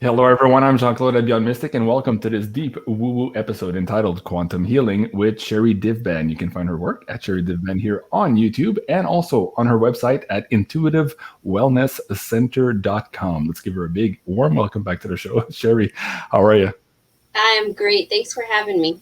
Hello, everyone. I'm Claude BeyondMystic, and welcome to this deep woo-woo episode entitled Quantum Healing with SHERRI DIVBAND. You can find her work at SHERRI DIVBAND here on YouTube and also on her website at intuitivewellnesscenter.com. Let's give her a big, warm welcome back to the show. SHERRI, how are you? I'm great. Thanks for having me.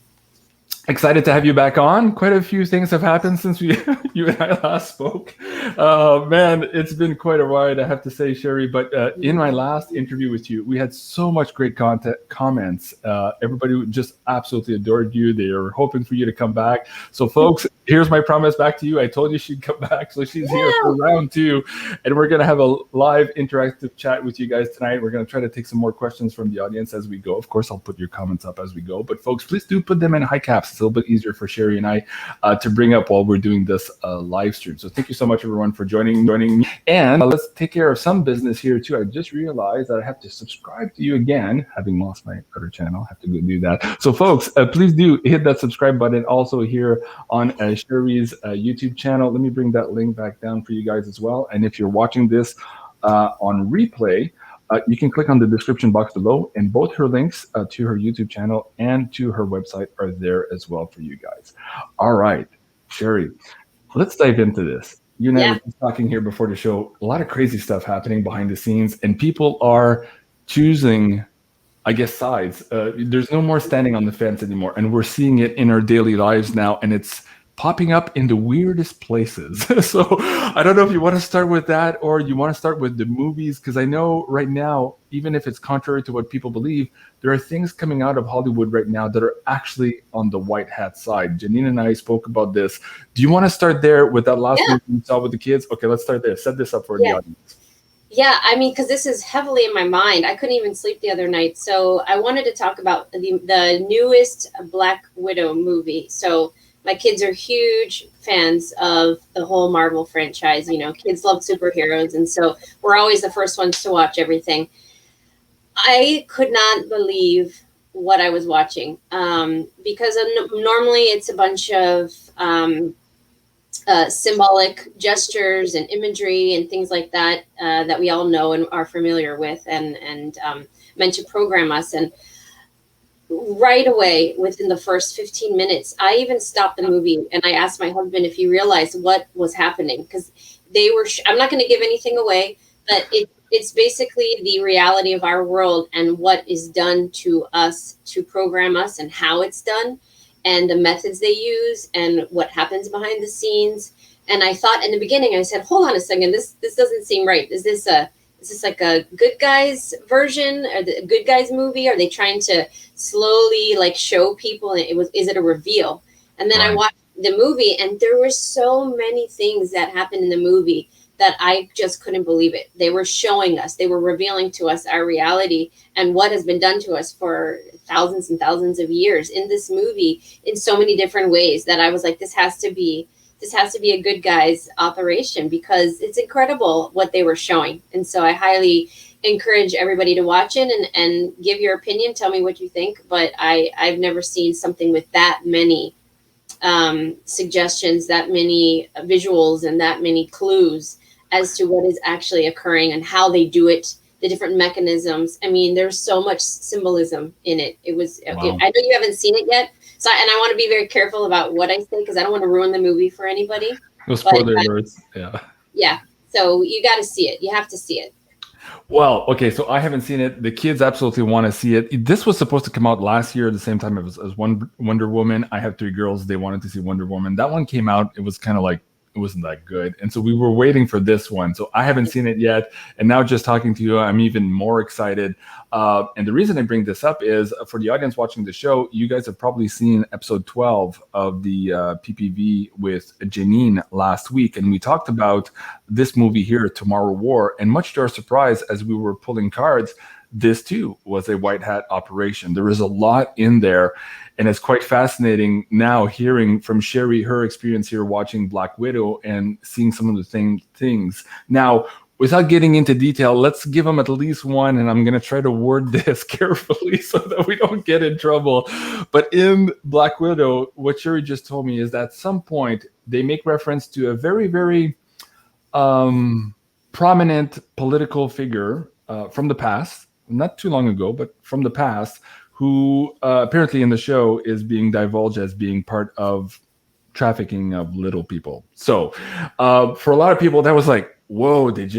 Excited to have you back on. Quite a few things have happened since you and I last spoke. Man, it's been quite a ride, I have to say, SHERRI. But in my last interview with you, we had so much great comments. Everybody just absolutely adored you. They are hoping for you to come back. So, folks, here's my promise back to you. I told you she'd come back, so she's here for round two. And we're going to have a live interactive chat with you guys tonight. We're going to try to take some more questions from the audience as we go. Of course, I'll put your comments up as we go. But, folks, please do put them in high caps. It's a little bit easier for SHERRI and I to bring up while we're doing this live stream. So thank you so much, everyone, for joining me. And let's take care of some business here, too. I just realized that I have to subscribe to you again. Having lost my other channel, I have to go do that. So, folks, please do hit that subscribe button also here on SHERRI's YouTube channel. Let me bring that link back down for you guys as well. And if you're watching this on replay, you can click on the description box below, and both her links to her YouTube channel and to her website are there as well for you guys. All right, SHERRI, let's dive into this. You and I were talking here before the show, a lot of crazy stuff happening behind the scenes, and people are choosing, I guess, sides. There's no more standing on the fence anymore, and we're seeing it in our daily lives now, and it's popping up in the weirdest places. So I don't know if you want to start with that or you want to start with the movies, because I know right now, even if it's contrary to what people believe, there are things coming out of Hollywood right now that are actually on the white hat side. Janine and I spoke about this. Do you want to start there with that last movie you saw with the kids? Okay, let's start there. Set this up for the audience. Yeah, I mean, because this is heavily in my mind. I couldn't even sleep the other night. So I wanted to talk about the newest Black Widow movie. So my kids are huge fans of the whole Marvel franchise. You know, kids love superheroes. And so we're always the first ones to watch everything. I could not believe what I was watching because normally it's a bunch of symbolic gestures and imagery and things like that that we all know and are familiar with and meant to program us. And right away, within the first 15 minutes, I even stopped the movie and I asked my husband if he realized what was happening, because they were, I'm not going to give anything away, but it's basically the reality of our world and what is done to us to program us and how it's done and the methods they use and what happens behind the scenes. And I thought in the beginning, I said, hold on a second, this doesn't seem right. Is this like a good guys version or the good guys movie? Are they trying to slowly like show people? Is it a reveal? And then I watched the movie and there were so many things that happened in the movie that I just couldn't believe it. They were showing us, they were revealing to us our reality and what has been done to us for thousands and thousands of years in this movie in so many different ways that I was like, this has to be a good guys operation, because it's incredible what they were showing. And so I highly encourage everybody to watch it and give your opinion. Tell me what you think. But I've never seen something with that many suggestions, that many visuals, and that many clues as to what is actually occurring and how they do it, the different mechanisms. I mean, there's so much symbolism in it. It was, I know you haven't seen it yet. So, and I want to be very careful about what I say because I don't want to ruin the movie for anybody. No spoiler words. Yeah. So you got to see it. You have to see it. Well, okay, so I haven't seen it. The kids absolutely want to see it. This was supposed to come out last year at the same time as Wonder Woman. I have 3 girls. They wanted to see Wonder Woman. That one came out. It was kind of like, it wasn't that good. And so we were waiting for this one. So I haven't seen it yet. And now just talking to you, I'm even more excited. And the reason I bring this up is for the audience watching the show, you guys have probably seen episode 12 of the PPV with Janine last week. And we talked about this movie here, Tomorrow War. And much to our surprise, as we were pulling cards, this too was a white hat operation. There is a lot in there. And it's quite fascinating now hearing from SHERRI, her experience here watching Black Widow and seeing some of the things. Now, without getting into detail, let's give them at least one, and I'm going to try to word this carefully so that we don't get in trouble. But in Black Widow, what SHERRI just told me is that at some point they make reference to a very, very prominent political figure from the past not too long ago, but from the past, who apparently in the show is being divulged as being part of trafficking of little people. So for a lot of people, that was like, whoa, did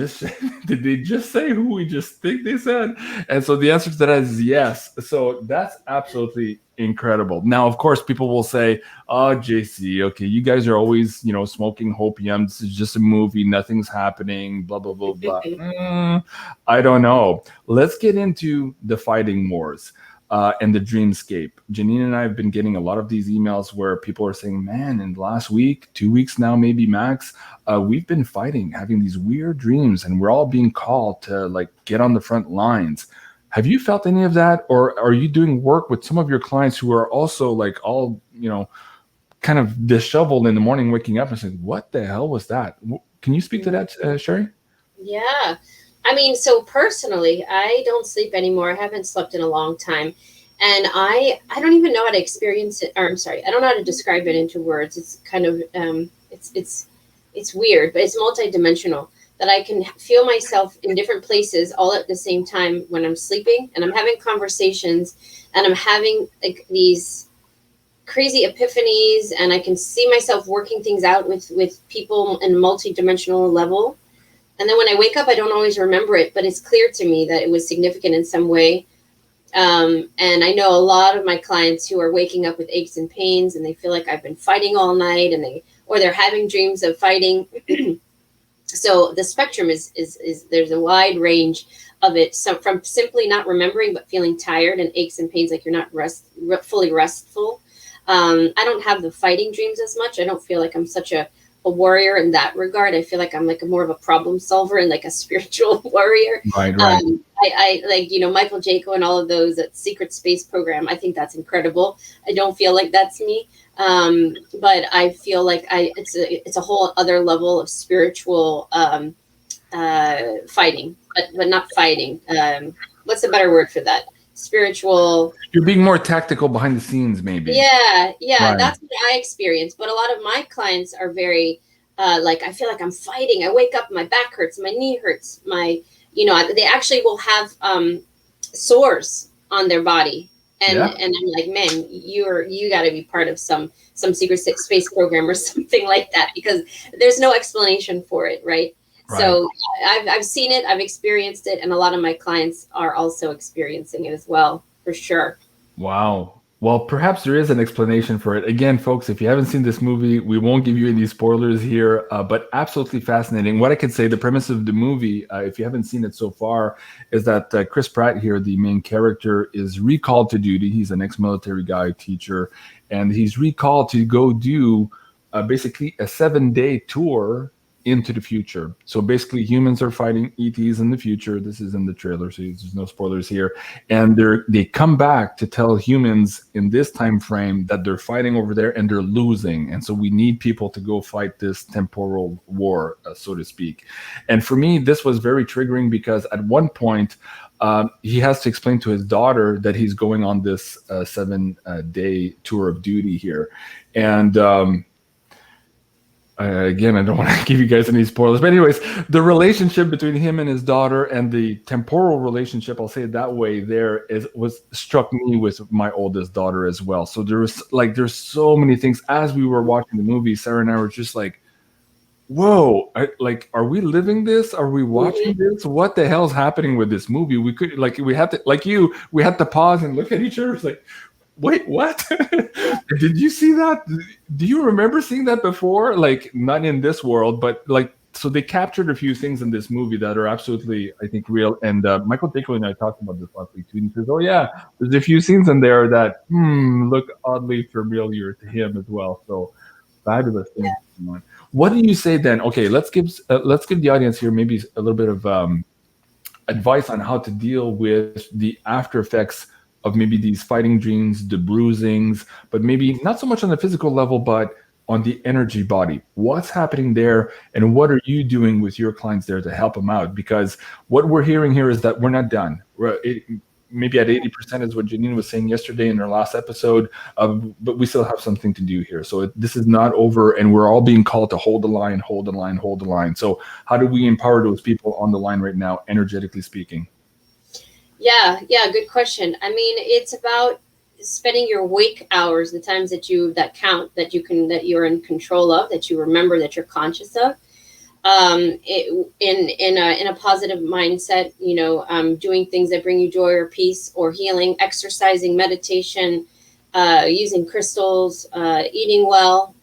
they just say who we just think they said? And so the answer to that is yes. So that's absolutely incredible. Now, of course, people will say, oh, JC, okay, you guys are always, smoking hopium. This is just a movie. Nothing's happening, blah, blah, blah, blah. I don't know. Let's get into the fighting wars. And the dreamscape. Janine and I have been getting a lot of these emails where people are saying, man, in the last week, 2 weeks now, maybe max, we've been fighting, having these weird dreams, and we're all being called to like get on the front lines. Have you felt any of that? Or are you doing work with some of your clients who are also like all, kind of disheveled in the morning, waking up and saying, what the hell was that? Can you speak to that, Sherri? Yeah. I mean, so personally, I don't sleep anymore. I haven't slept in a long time. And I don't even know how to experience it. Or I'm sorry, I don't know how to describe it into words. It's kind of, it's weird, but it's multidimensional, that I can feel myself in different places all at the same time when I'm sleeping, and I'm having conversations, and I'm having like these crazy epiphanies, and I can see myself working things out with people in a multidimensional level. And then when I wake up, I don't always remember it, but it's clear to me that it was significant in some way. And I know a lot of my clients who are waking up with aches and pains, and they feel like I've been fighting all night, and they're having dreams of fighting. So the spectrum is there's a wide range of it. So from simply not remembering, but feeling tired and aches and pains, like you're not fully restful. I don't have the fighting dreams as much. I don't feel like I'm such a warrior in that regard. I feel like I'm like more of a problem solver and like a spiritual warrior. Right. I like, Michael Jaco and all of those at Secret Space Program. I think that's incredible. I don't feel like that's me. But I feel like it's a whole other level of spiritual fighting, but not fighting. What's a better word for that? Spiritual. You're being more tactical behind the scenes, maybe. Yeah, Right. That's what I experience. But a lot of my clients are very like, I feel like I'm fighting. I wake up, my back hurts, my knee hurts, they actually will have sores on their body, and I'm like, man, you got to be part of some secret space program or something like that, because there's no explanation for it, right? So I've seen it, I've experienced it, and a lot of my clients are also experiencing it as well, for sure. Wow. Well, perhaps there is an explanation for it. Again, folks, if you haven't seen this movie, we won't give you any spoilers here, but absolutely fascinating. What I could say, the premise of the movie, if you haven't seen it so far, is that Chris Pratt here, the main character, is recalled to duty. He's an ex-military guy, teacher, and he's recalled to go do basically a 7-day tour into the future. So basically humans are fighting ETs in the future. This is in the trailer, so there's no spoilers here. And they come back to tell humans in this time frame that they're fighting over there and they're losing. And so we need people to go fight this temporal war, so to speak. And for me, this was very triggering because at one point, he has to explain to his daughter that he's going on this 7-day tour of duty here. And again, I don't want to give you guys any spoilers, but anyways, the relationship between him and his daughter and the temporal relationship, I'll say it that way, was struck me with my oldest daughter as well. So there's so many things. As we were watching the movie, Sarah and I were just like, whoa, are we living this? Are we watching this? What the hell's happening with this movie? We had to pause and look at each other. It's like, wait, what? Did you see that? Do you remember seeing that before? Like, not in this world, but like, so they captured a few things in this movie that are absolutely, I think, real. And Michael Jaco and I talked about this last week too. And he says, oh yeah, there's a few scenes in there that look oddly familiar to him as well. So fabulous things. Yeah. What do you say then? Okay, let's give the audience here maybe a little bit of advice on how to deal with the after effects of maybe these fighting dreams, the bruisings, but maybe not so much on the physical level, but on the energy body. What's happening there, and what are you doing with your clients there to help them out? Because what we're hearing here is that we're not done. Maybe at 80% is what Janine was saying yesterday in her last episode, but we still have something to do here. So this is not over, and we're all being called to hold the line, hold the line, hold the line. So how do we empower those people on the line right now, energetically speaking? Yeah, good question. I mean, it's about spending your wake hours, the times that count, that you're in control of, that you remember, that you're conscious of, in a positive mindset. Doing things that bring you joy or peace or healing, exercising, meditation, using crystals, eating well,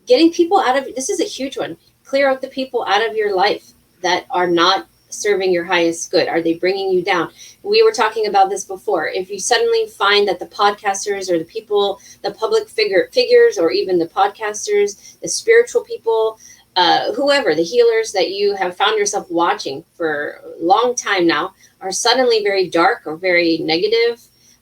getting people out of, this is a huge one. Clear out the people out of your life that are not serving your highest good. Are they bringing you down? We were talking about this before. If you suddenly find that the podcasters or the people, the public figures, or even the podcasters, the spiritual people, whoever, the healers that you have found yourself watching for a long time now, are suddenly very dark or very negative,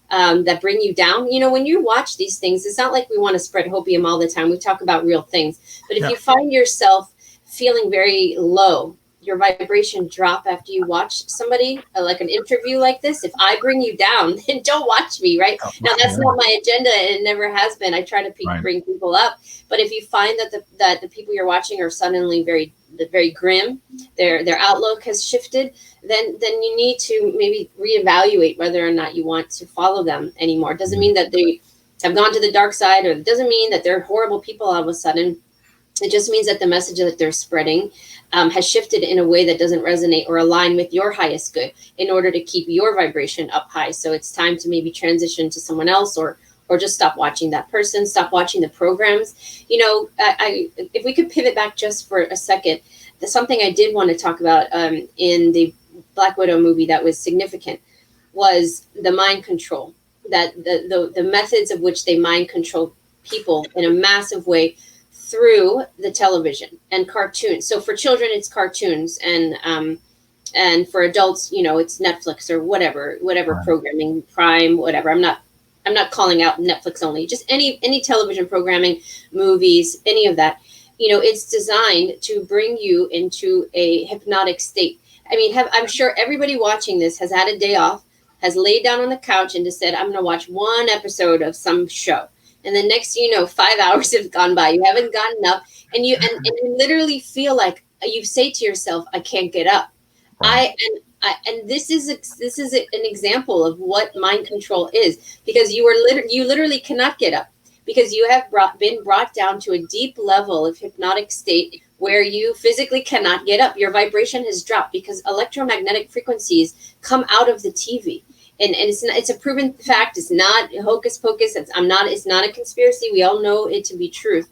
that bring you down. When you watch these things, it's not like we want to spread hopium all the time. We talk about real things. But if you find yourself feeling very low, your vibration drop after you watch somebody, like an interview like this, if I bring you down, then don't watch me, right? Now, that's not my agenda, and it never has been. I try to bring people up. But if you find that the people you're watching are suddenly very, very grim, their outlook has shifted, then you need to maybe reevaluate whether or not you want to follow them anymore. It doesn't mean that they have gone to the dark side, or it doesn't mean that they're horrible people all of a sudden. It just means that the message that they're spreading has shifted in a way that doesn't resonate or align with your highest good, in order to keep your vibration up high. So it's time to maybe transition to someone else, or just stop watching that person, stop watching the programs. If we could pivot back just for a second, something I did want to talk about in the Black Widow movie that was significant was the mind control, that the methods of which they mind control people in a massive way through the television and cartoons. So for children, it's cartoons, and for adults, it's Netflix or whatever programming, Prime, whatever. I'm not calling out Netflix only, just any television programming, movies, any of that. It's designed to bring you into a hypnotic state. I mean, I'm sure everybody watching this has had a day off, has laid down on the couch and just said, I'm going to watch one episode of some show. And then next thing you know, 5 hours have gone by. You haven't gotten up, and you literally feel like you say to yourself, I can't get up. Right. And this is an example of what mind control is, because you literally cannot get up, because you have been brought down to a deep level of hypnotic state where you physically cannot get up. Your vibration has dropped because electromagnetic frequencies come out of the TV. And it's a proven fact. It's not hocus pocus. It's not a conspiracy. We all know it to be truth.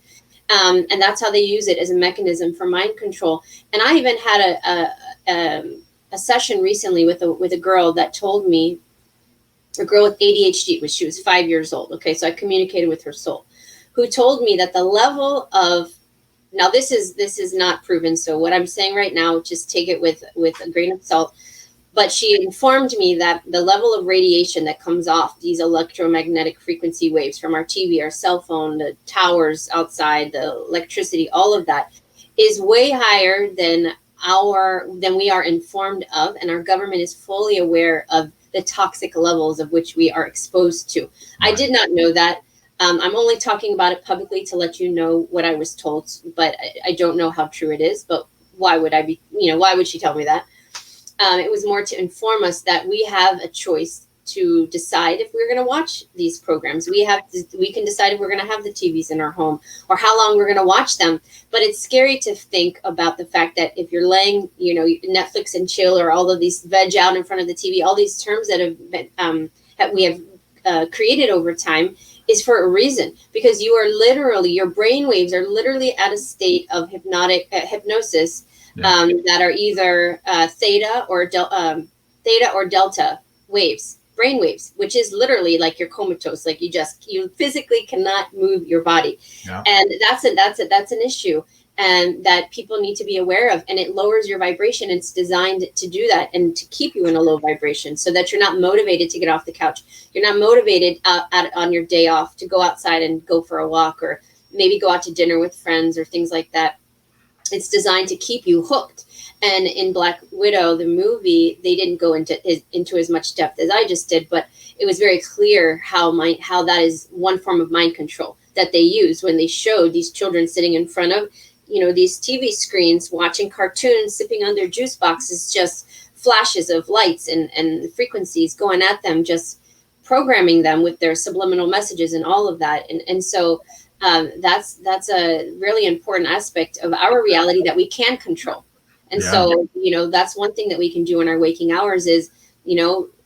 And that's how they use it as a mechanism for mind control. And I even had a session recently with a girl that told me, a girl with ADHD, she was 5 years old. Okay, so I communicated with her soul, who told me that the level of, now this is not proven, so what I'm saying right now, just take it with a grain of salt. But she informed me that the level of radiation that comes off these electromagnetic frequency waves from our TV, our cell phone, the towers outside, the electricity, all of that is way higher than we are informed of. And our government is fully aware of the toxic levels of which we are exposed to. I did not know that. I'm only talking about it publicly to let you know what I was told, but I don't know how true it is. But why would why would she tell me that? It was more to inform us that we have a choice to decide if we're going to watch these programs. We can decide if we're going to have the TVs in our home, or how long we're going to watch them. But it's scary to think about the fact that if you're laying, Netflix and chill, or all of these veg out in front of the TV, all these terms that have been, that we have created over time, is for a reason, because your brain waves are literally at a state of hypnosis. That are either theta or delta waves, brain waves, which is literally like you're comatose, like you physically cannot move your body. And that's an issue, and that people need to be aware of. And it lowers your vibration. It's designed to do that and to keep you in a low vibration, so that you're not motivated to get off the couch. You're not motivated on your day off to go outside and go for a walk, or maybe go out to dinner with friends or things like that. It's designed to keep you hooked. And in Black Widow, the movie, they didn't go into as much depth as I just did, but it was very clear how that is one form of mind control that they use when they showed these children sitting in front of, these TV screens, watching cartoons, sipping on their juice boxes, just flashes of lights and frequencies going at them, just programming them with their subliminal messages and all of that. And so that's a really important aspect of our reality that we can control. And so, that's one thing that we can do in our waking hours is,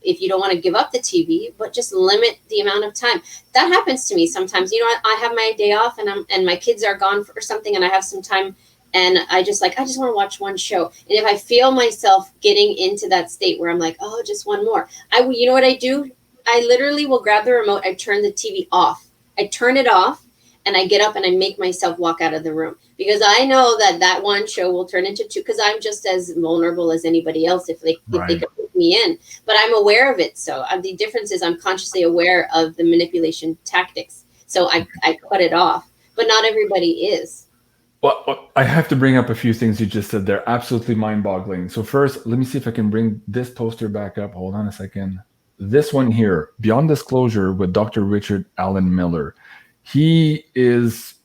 if you don't want to give up the TV, but just limit the amount of time. That happens to me sometimes. I have my day off and my kids are gone for something and I have some time and I just want to watch one show. And if I feel myself getting into that state where I'm like, oh, just one more, you know what I do? I literally will grab the remote. I turn the TV off. I turn it off and I get up and I make myself walk out of the room because I know that one show will turn into two because I'm just as vulnerable as anybody else if they can put me in. But I'm aware of it. So the difference is I'm consciously aware of the manipulation tactics. So I cut it off. But not everybody is. Well, I have to bring up a few things you just said there. Absolutely mind-boggling. So first, let me see if I can bring this poster back up. Hold on a second. This one here, Beyond Disclosure with Dr. Richard Allen Miller. He is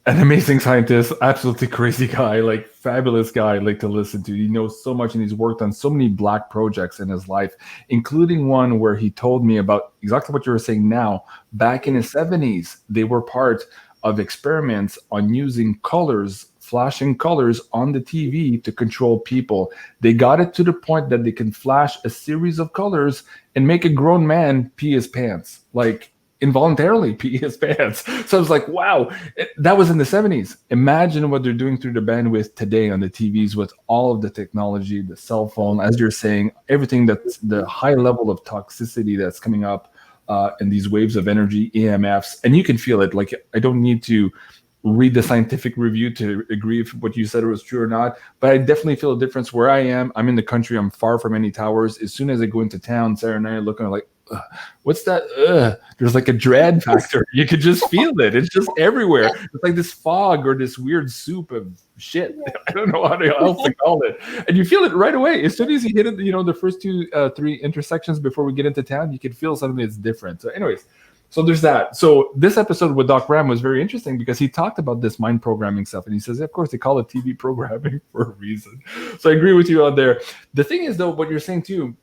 an amazing scientist, absolutely crazy guy, like fabulous guy, like to listen to. He knows so much and he's worked on so many Black projects in his life, including one where he told me about exactly what you were saying now. Back in the 70s, they were part of experiments on using colors, flashing colors on the TV to control people. They got it to the point that they can flash a series of colors and make a grown man pee his pants, like involuntarily pee his pants. So I was like, wow, that was in the 70s. Imagine what they're doing through the bandwidth today on the TVs with all of the technology, the cell phone, as you're saying, everything that's the high level of toxicity that's coming up in these waves of energy, EMFs, and you can feel it. Like, I don't need to read the scientific review to agree if what you said was true or not, but I definitely feel a difference where I am. I'm in the country. I'm far from any towers. As soon as I go into town, Sarah and I are looking like, what's that? There's like a dread factor. You could just feel it. It's just everywhere. It's like this fog or this weird soup of shit. I don't know how else to call it. And you feel it right away. As soon as you hit it, the first 2-3 intersections before we get into town, you can feel something that's different. So anyways, so there's that. So this episode with Doc Ram was very interesting because he talked about this mind programming stuff. And he says, of course, they call it TV programming for a reason. So I agree with you out there. The thing is, though, what you're saying, too,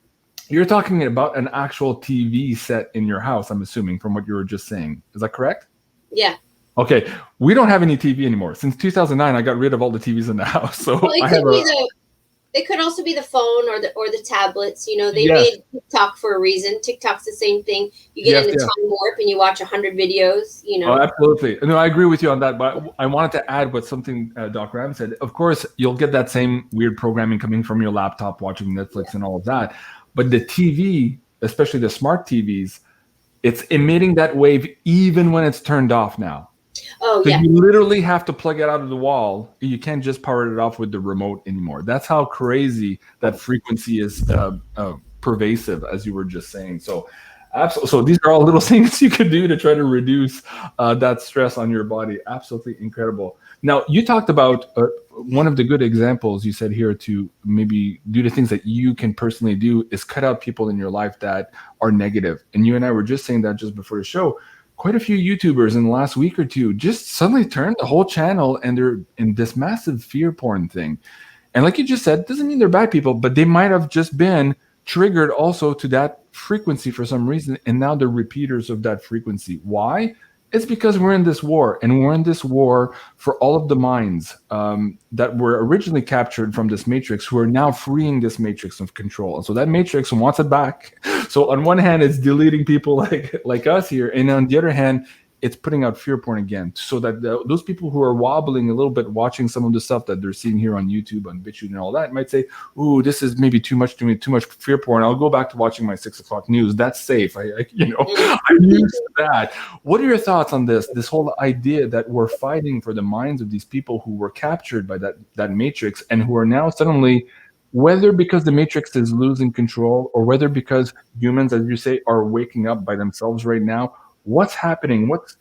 you're talking about an actual TV set in your house, I'm assuming, from what you were just saying. Is that correct? Yeah. Okay. We don't have any TV anymore. Since 2009, I got rid of all the TVs in the house. So it could also be the phone or the tablets. They made TikTok for a reason. TikTok's the same thing. You get into time warp and you watch 100 videos. Oh, absolutely. No, I agree with you on that. But I wanted to add what something Doc Ram said. Of course, you'll get that same weird programming coming from your laptop, watching Netflix and all of that. But the TV, especially the smart TVs, it's emitting that wave even when it's turned off now. Oh, so you literally have to plug it out of the wall. You can't just power it off with the remote anymore. That's how crazy that frequency is pervasive, as you were just saying. So, absolutely. So these are all little things you could do to try to reduce that stress on your body. Absolutely incredible. Now, you talked about one of the good examples you said here to maybe do the things that you can personally do is cut out people in your life that are negative. And you and I were just saying that just before the show. Quite a few YouTubers in the last week or two just suddenly turned the whole channel and they're in this massive fear porn thing. And like you just said, doesn't mean they're bad people, but they might have just been triggered also to that frequency for some reason. And now they're repeaters of that frequency. Why? It's because we're in this war, and we're in this war for all of the minds that were originally captured from this matrix, who are now freeing this matrix of control. And so that matrix wants it back. So on one hand, it's deleting people like us here, and on the other hand, it's putting out fear porn again, so that those people who are wobbling a little bit watching some of the stuff that they're seeing here on YouTube, on BitChute and all that, might say, ooh, this is maybe too much to me, too much fear porn. I'll go back to watching my 6 o'clock news. That's safe. I'm used to that. What are your thoughts on this whole idea that we're fighting for the minds of these people who were captured by that matrix and who are now suddenly, whether because the matrix is losing control or whether because humans, as you say, are waking up by themselves right now? What's happening? What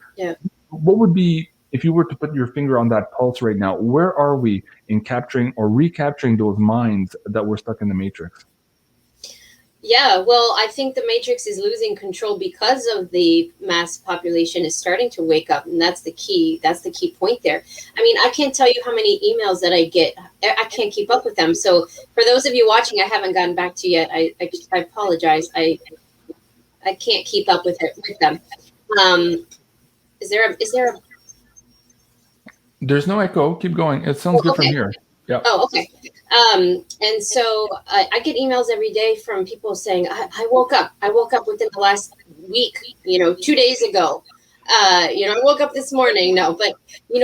would be, if you were to put your finger on that pulse right now, where are we in capturing or recapturing those minds that were stuck in the matrix? Yeah, well, I think the Matrix is losing control because of the mass population is starting to wake up, and that's the key. That's the key point there. I mean, I can't tell you how many emails that I get. I can't keep up with them. So, for those of you watching, I haven't gotten back to you yet. I apologize. I can't keep up with them. Is there a There's no echo. Keep going. It sounds good from okay. here. Yeah. Oh, okay. And so I get emails every day from people saying, I woke up. I woke up within the last week, 2 days ago. I woke up this morning. No, but,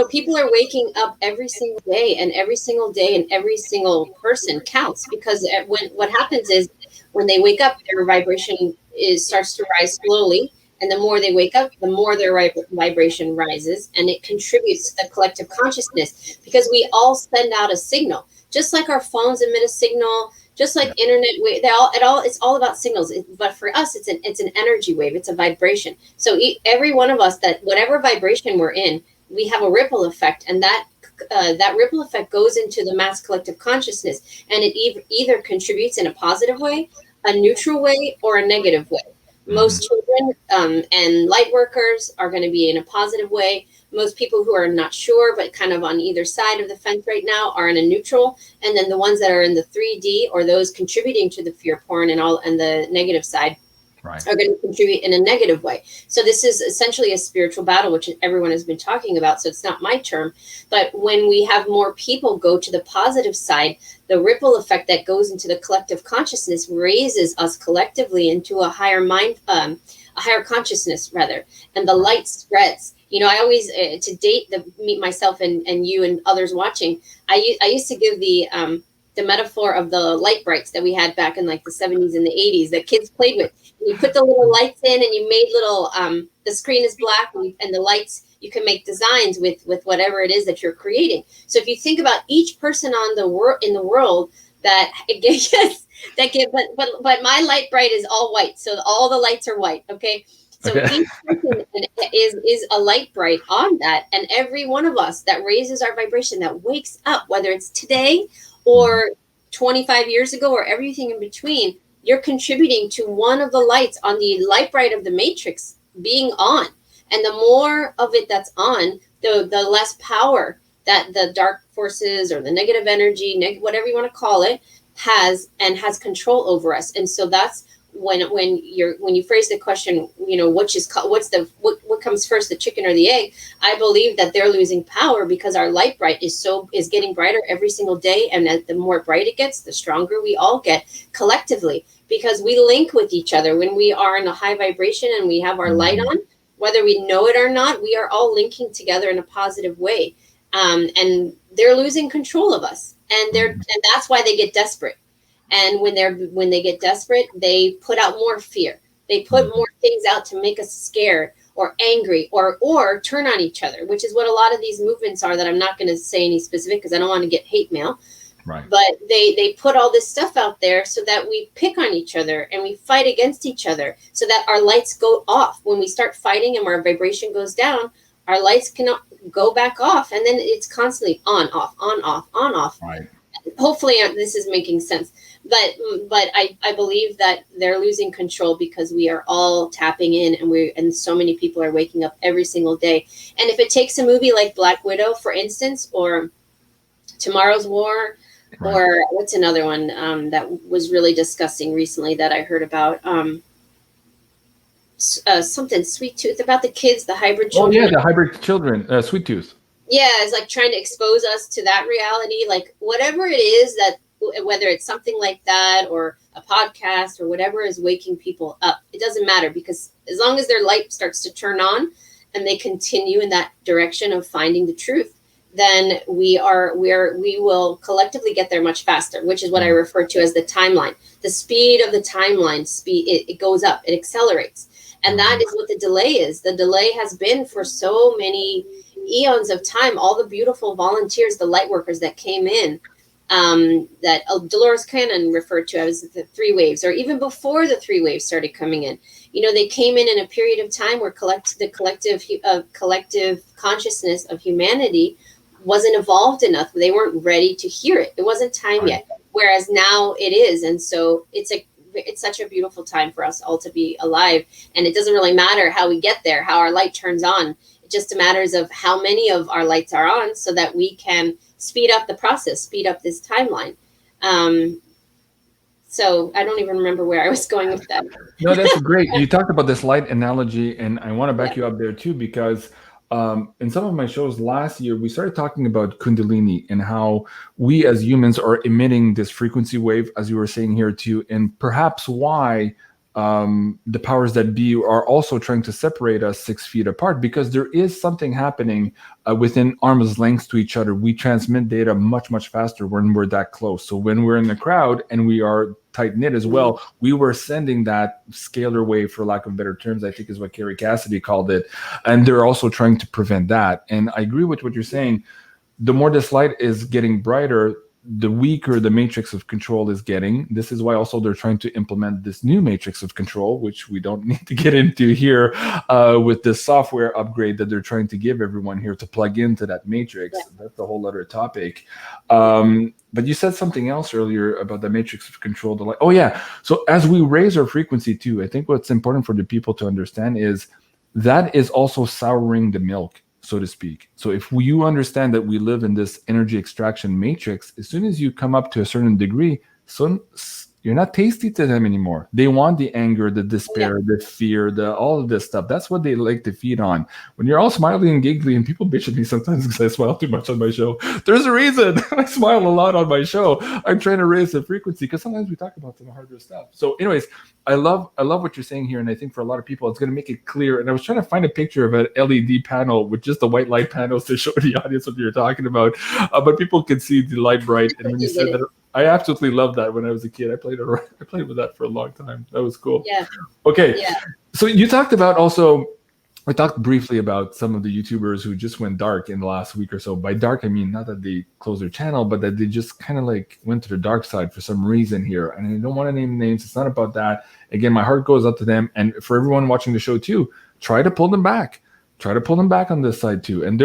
people are waking up every single day, and every single day, and every single person counts, because what happens is when they wake up, their vibration starts to rise slowly. And the more they wake up, the more their vibration rises, and it contributes to the collective consciousness, because we all send out a signal, just like our phones emit a signal, just like internet. It's all about signals. But for us, it's an energy wave. It's a vibration. So every one of us, that whatever vibration we're in, we have a ripple effect, and that ripple effect goes into the mass collective consciousness, and it either contributes in a positive way, a neutral way, or a negative way. Most children and light workers are going to be in a positive way. Most people who are not sure, but kind of on either side of the fence right now, are in a neutral. And then the ones that are in the 3D, or those contributing to the fear porn and the negative side, are going to contribute in a negative way. So this is essentially a spiritual battle, which everyone has been talking about. So it's not my term. But when we have more people go to the positive side, the ripple effect that goes into the collective consciousness raises us collectively into a higher a higher consciousness, rather, and the light spreads. I always, to date myself and you and others watching, I used to give the metaphor of the light brights that we had back in like the 70s and the 80s that kids played with. And you put the little lights in, and you made little, the screen is black, and the lights, you can make designs with whatever it is that you're creating. So if you think about each person in the world that but my light bright is all white. So all the lights are white. Okay. So each person is a light bright on that. And every one of us that raises our vibration, that wakes up, whether it's today or 25 years ago or everything in between, you're contributing to one of the lights on the light bright of the matrix being on. And the more of it that's on, the less power that the dark forces or the negative energy, whatever you want to call it, has control over us. And so that's when you phrase the question, what comes first, the chicken or the egg? I believe that they're losing power because our light bright is getting brighter every single day, and the more bright it gets, the stronger we all get collectively, because we link with each other when we are in a high vibration and we have our light on. Whether we know it or not, we are all linking together in a positive way, and they're losing control of us, and that's why they get desperate. And when they get desperate, they put out more fear. They put more things out to make us scared or angry or turn on each other, which is what a lot of these movements are, that I'm not going to say any specific because I don't want to get hate mail. Right. But they put all this stuff out there so that we pick on each other and we fight against each other, so that our lights go off. When we start fighting and our vibration goes down, our lights cannot go back off. And then it's constantly on, off, on, off, on, off. Right. Hopefully this is making sense. But I believe that they're losing control because we are all tapping in, and so many people are waking up every single day. And if it takes a movie like Black Widow, for instance, or Tomorrow's War, right, or what's another one that was really disgusting recently that I heard about? Something Sweet Tooth, about the kids, the hybrid children. Oh yeah, the hybrid children, Sweet Tooth. Yeah, it's like trying to expose us to that reality. Like whatever it is, that whether it's something like that or a podcast or whatever is waking people up, it doesn't matter, because as long as their light starts to turn on and they continue in that direction of finding the truth, then we will collectively get there much faster, which is what I refer to as the timeline. The speed of the timeline, it goes up, it accelerates. And that is what the delay is. The delay has been for so many eons of time. All the beautiful volunteers, the light workers that came in, that Dolores Cannon referred to as the 3 waves, or even before the 3 waves started coming in. They came in a period of time where the collective consciousness of humanity wasn't evolved enough. They weren't ready to hear it. It wasn't time yet. Whereas now it is. And so it's such a beautiful time for us all to be alive. And it doesn't really matter how we get there, how our light turns on. It just matters of how many of our lights are on, so that we can speed up the process, speed up this timeline. So I don't even remember where I was going with that. No, that's great. You talked about this light analogy, and I want to back you up there too, because in some of my shows last year, we started talking about Kundalini and how we as humans are emitting this frequency wave, as you were saying here too, and perhaps why the powers that be are also trying to separate us 6 feet apart, because there is something happening within arm's length to each other. We transmit data much, much faster when we're that close. So when we're in the crowd and we are tight knit as well, we were sending that scalar wave, for lack of better terms, I think is what Carrie Cassidy called it. And they're also trying to prevent that. And I agree with what you're saying. The more this light is getting brighter, the weaker the matrix of control is getting. This is why also they're trying to implement this new matrix of control, which we don't need to get into here with this software upgrade that they're trying to give everyone here to plug into that matrix. Yeah. That's a whole other topic. But you said something else earlier about the matrix of control. Oh yeah. So as we raise our frequency too, I think what's important for the people to understand is that is also souring the milk, so to speak. So if you understand that we live in this energy extraction matrix, as soon as you come up to a certain degree, you're not tasty to them anymore. They want the anger, the despair, the fear, all of this stuff. That's what they like to feed on. When you're all smiley and giggly, and people bitch at me sometimes because I smile too much on my show, there's a reason. I smile a lot on my show. I'm trying to raise the frequency because sometimes we talk about some harder stuff. So anyways, I love what you're saying here, and I think for a lot of people, it's going to make it clear. And I was trying to find a picture of an LED panel with just the white light panels to show the audience what you're talking about, but people can see the light bright. And when you said that, I absolutely loved that. When I was a kid, I played with that for a long time. That was cool. Yeah. Okay. Yeah. So you talked about also. I talked briefly about some of the YouTubers who just went dark in the last week or so. By dark, I mean not that they closed their channel, but that they just kind of like went to the dark side for some reason here. And I don't want to name names. It's not about that. Again, my heart goes out to them. And for everyone watching the show too, try to pull them back. Try to pull them back on this side too. And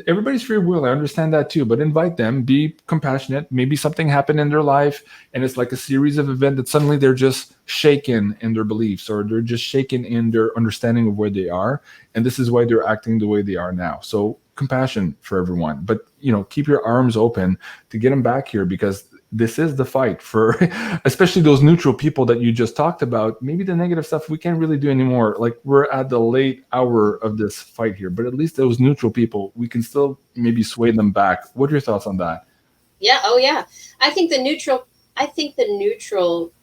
everybody's free will. I understand that too. But invite them. Be compassionate. Maybe something happened in their life, and it's like a series of events that suddenly they're just shaken in their beliefs, or they're just shaken in their understanding of where they are. And this is why they're acting the way they are now. So compassion for everyone. But keep your arms open to get them back here, because this is the fight for especially those neutral people that you just talked about. Maybe the negative stuff we can't really do anymore. Like, we're at the late hour of this fight here, but at least those neutral people, we can still maybe sway them back. What are your thoughts on that? Yeah. Oh yeah. I think the neutral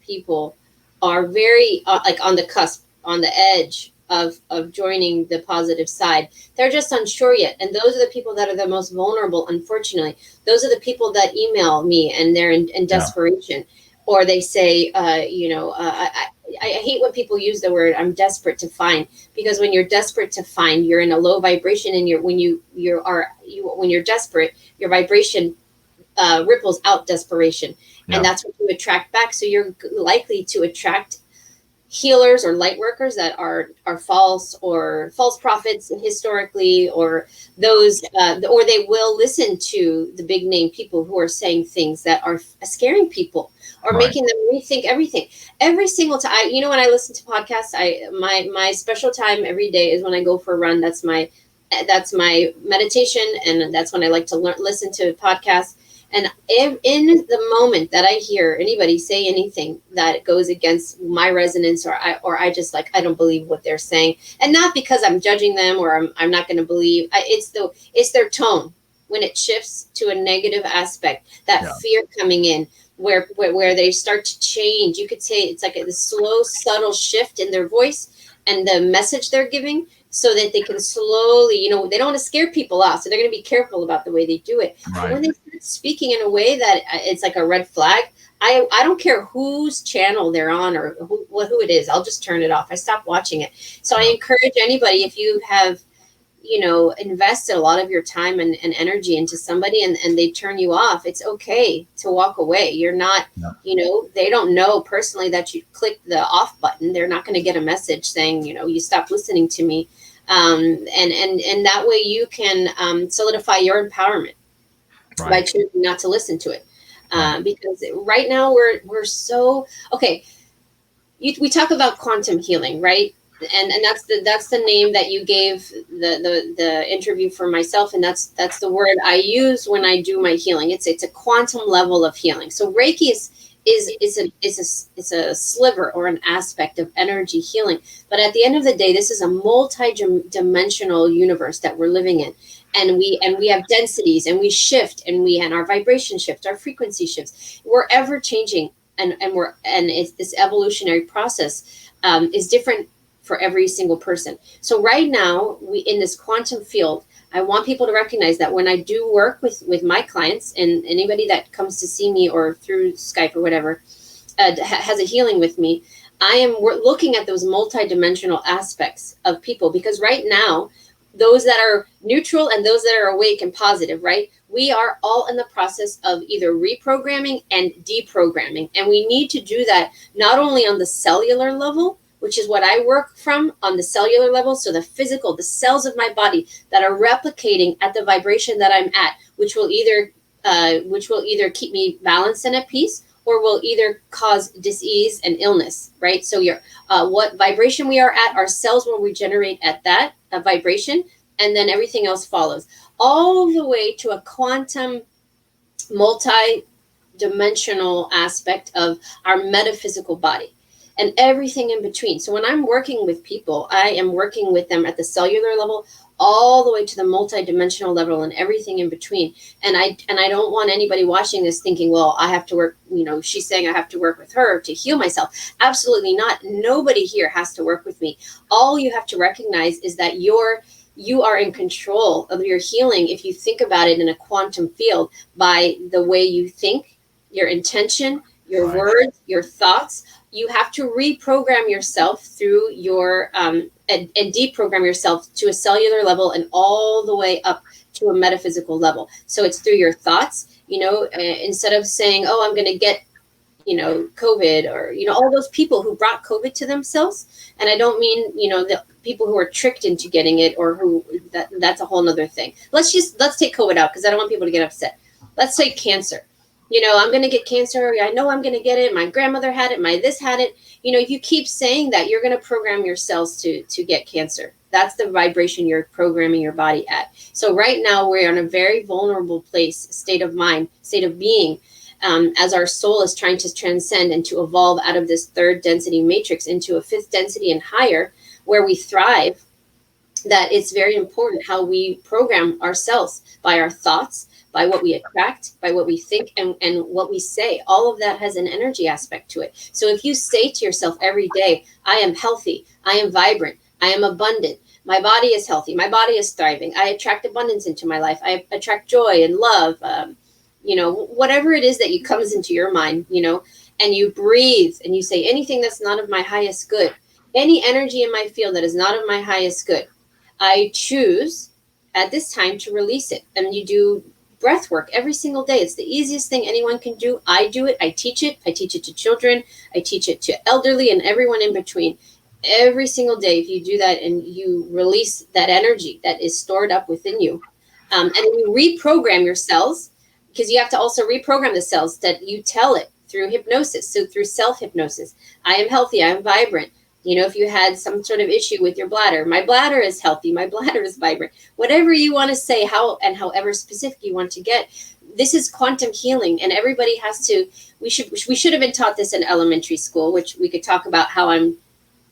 people are very like on the cusp, on the edge of joining the positive side. They're just unsure yet. And those are the people that are the most vulnerable, unfortunately. Those are the people that email me and they're in desperation. Or they say, I hate when people use the word, I'm desperate to find, because when you're desperate to find, you're in a low vibration, and when you're desperate, your vibration ripples out desperation. And that's what you attract back. So you're likely to attract healers or light workers that are false, or false prophets historically, or those or they will listen to the big name people who are saying things that are scaring people, or making them rethink everything. Every single time, when I listen to podcasts, my special time every day is when I go for a run. That's my meditation, and that's when I like to listen to podcasts. And in the moment that I hear anybody say anything that goes against my resonance, or I just I don't believe what they're saying, and not because I'm judging them or I'm not going to believe. It's their tone when it shifts to a negative aspect, that fear coming in, where they start to change. You could say it's like a slow, subtle shift in their voice and the message they're giving, so that they can slowly, they don't want to scare people off. So they're going to be careful about the way they do it. Right. But when they start speaking in a way that it's like a red flag, I don't care whose channel they're on or who it is. I'll just turn it off. I stop watching it. So I encourage anybody, if you have, invested a lot of your time and energy into somebody and they turn you off, it's okay to walk away. You're not, they don't know personally that you clicked the off button. They're not going to get a message saying, you stopped listening to me. And that way you can solidify your empowerment by choosing not to listen to it. Because right now we're so, okay. we talk about quantum healing, right? And that's the name that you gave the interview for myself, and that's the word I use when I do my healing. It's a quantum level of healing. So Reiki is a sliver or an aspect of energy healing, but at the end of the day, this is a multi-dimensional universe that we're living in, and we have densities, and we shift, and our vibration shifts, our frequency shifts. We're ever changing, and it's this evolutionary process is different for every single person. So right now, we in this quantum field, I want people to recognize that when I do work with my clients, and anybody that comes to see me or through Skype or whatever has a healing with me, we're looking at those multidimensional aspects of people, because right now, those that are neutral and those that are awake and positive, right? We are all in the process of either reprogramming and deprogramming. And we need to do that not only on the cellular level, which is what I work from on the cellular level. So the physical, the cells of my body that are replicating at the vibration that I'm at, which will either keep me balanced and at peace, or will either cause disease and illness, right? So what vibration we are at, our cells will regenerate at that vibration, and then everything else follows, all the way to a quantum multi-dimensional aspect of our metaphysical body, and everything in between. So when I'm working with people, I am working with them at the cellular level, all the way to the multi-dimensional level, and everything in between. And I don't want anybody watching this thinking, well, I have to work, she's saying I have to work with her to heal myself. Absolutely not. Nobody here has to work with me. All you have to recognize is that you are in control of your healing if you think about it in a quantum field, by the way you think, your intention, your words, your thoughts. You have to reprogram yourself through your and deprogram yourself to a cellular level, and all the way up to a metaphysical level. So it's through your thoughts, instead of saying, oh, I'm going to get, COVID, or, all those people who brought COVID to themselves. And I don't mean, the people who are tricked into getting it, or that's a whole nother thing. Let's take COVID out, because I don't want people to get upset. Let's take cancer. I'm going to get cancer. I know I'm going to get it. My grandmother had it. My this had it. If you keep saying that, you're going to program your cells to get cancer. That's the vibration you're programming your body at. So right now, we're in a very vulnerable place, state of mind, state of being, as our soul is trying to transcend and to evolve out of this third density matrix into a fifth density and higher, where we thrive. That it's very important how we program ourselves by our thoughts, by what we attract, by what we think, and what we say. All of that has an energy aspect to it. So if you say to yourself every day, I am healthy, I am vibrant, I am abundant, my body is healthy, my body is thriving, I attract abundance into my life, I attract joy and love, whatever it is that comes into your mind, and you breathe and you say, anything that's not of my highest good, any energy in my field that is not of my highest good, I choose at this time to release it. And you do breath work every single day. It's the easiest thing anyone can do. I do it. I teach it. I teach it to children. I teach it to elderly and everyone in between. Every single day, if you do that and you release that energy that is stored up within you, and you reprogram your cells, because you have to also reprogram the cells that you tell it through hypnosis. So through self-hypnosis, I am healthy, I am vibrant. If you had some sort of issue with your bladder, my bladder is healthy, my bladder is vibrant. Whatever you want to say, however specific you want to get, this is quantum healing, and everybody has to. We should have been taught this in elementary school, which we could talk about how I'm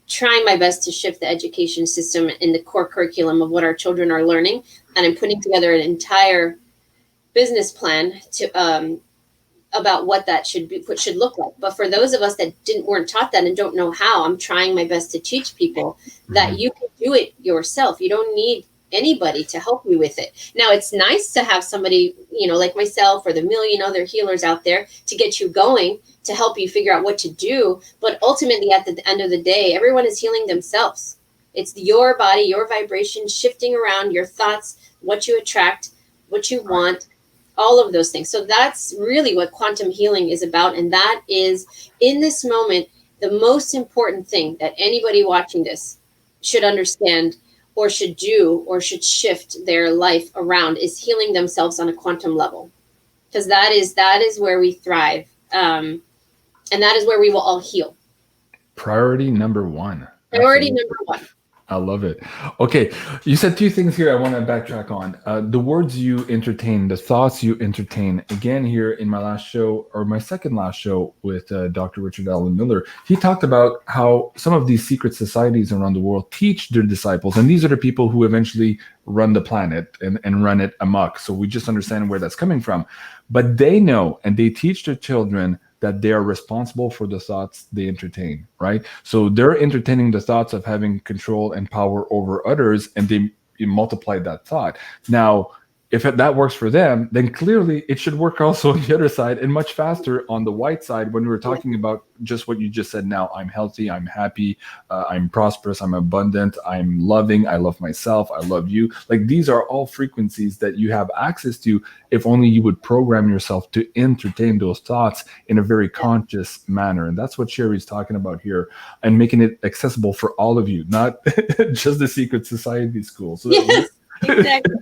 trying my best to shift the education system in the core curriculum of what our children are learning, and I'm putting together an entire business plan to about what that should look like. But for those of us that weren't taught that and don't know how, I'm trying my best to teach people that you can do it yourself. You don't need anybody to help you with it. Now, it's nice to have somebody, like myself or the million other healers out there to get you going, to help you figure out what to do. But ultimately, at the end of the day, everyone is healing themselves. It's your body, your vibration shifting around, your thoughts, what you attract, what you want, all of those things. So that's really what quantum healing is about. And that is, in this moment, the most important thing that anybody watching this should understand, or should do, or should shift their life around, is healing themselves on a quantum level. Because that is where we thrive. And that is where we will all heal. Priority number one. Priority Absolutely. number one. I love it. Okay, you said two things here I want to backtrack on. The words you entertain, the thoughts you entertain. Again, here in my last show, or my second last show with Dr. Richard Allen Miller, he talked about how some of these secret societies around the world teach their disciples, and these are the people who eventually run the planet and run it amok. So we just understand where that's coming from. But they know, and they teach their children that they are responsible for the thoughts they entertain, right? So they're entertaining the thoughts of having control and power over others, and they multiply that thought. Now, if that works for them, then clearly it should work also on the other side, and much faster on the white side when we were talking about just what you just said now. I'm healthy, I'm happy, I'm prosperous, I'm abundant, I'm loving, I love myself, I love you. Like, these are all frequencies that you have access to if only you would program yourself to entertain those thoughts in a very conscious manner. And that's what Sherri's talking about here, and making it accessible for all of you, not just the secret society school. So yes, exactly.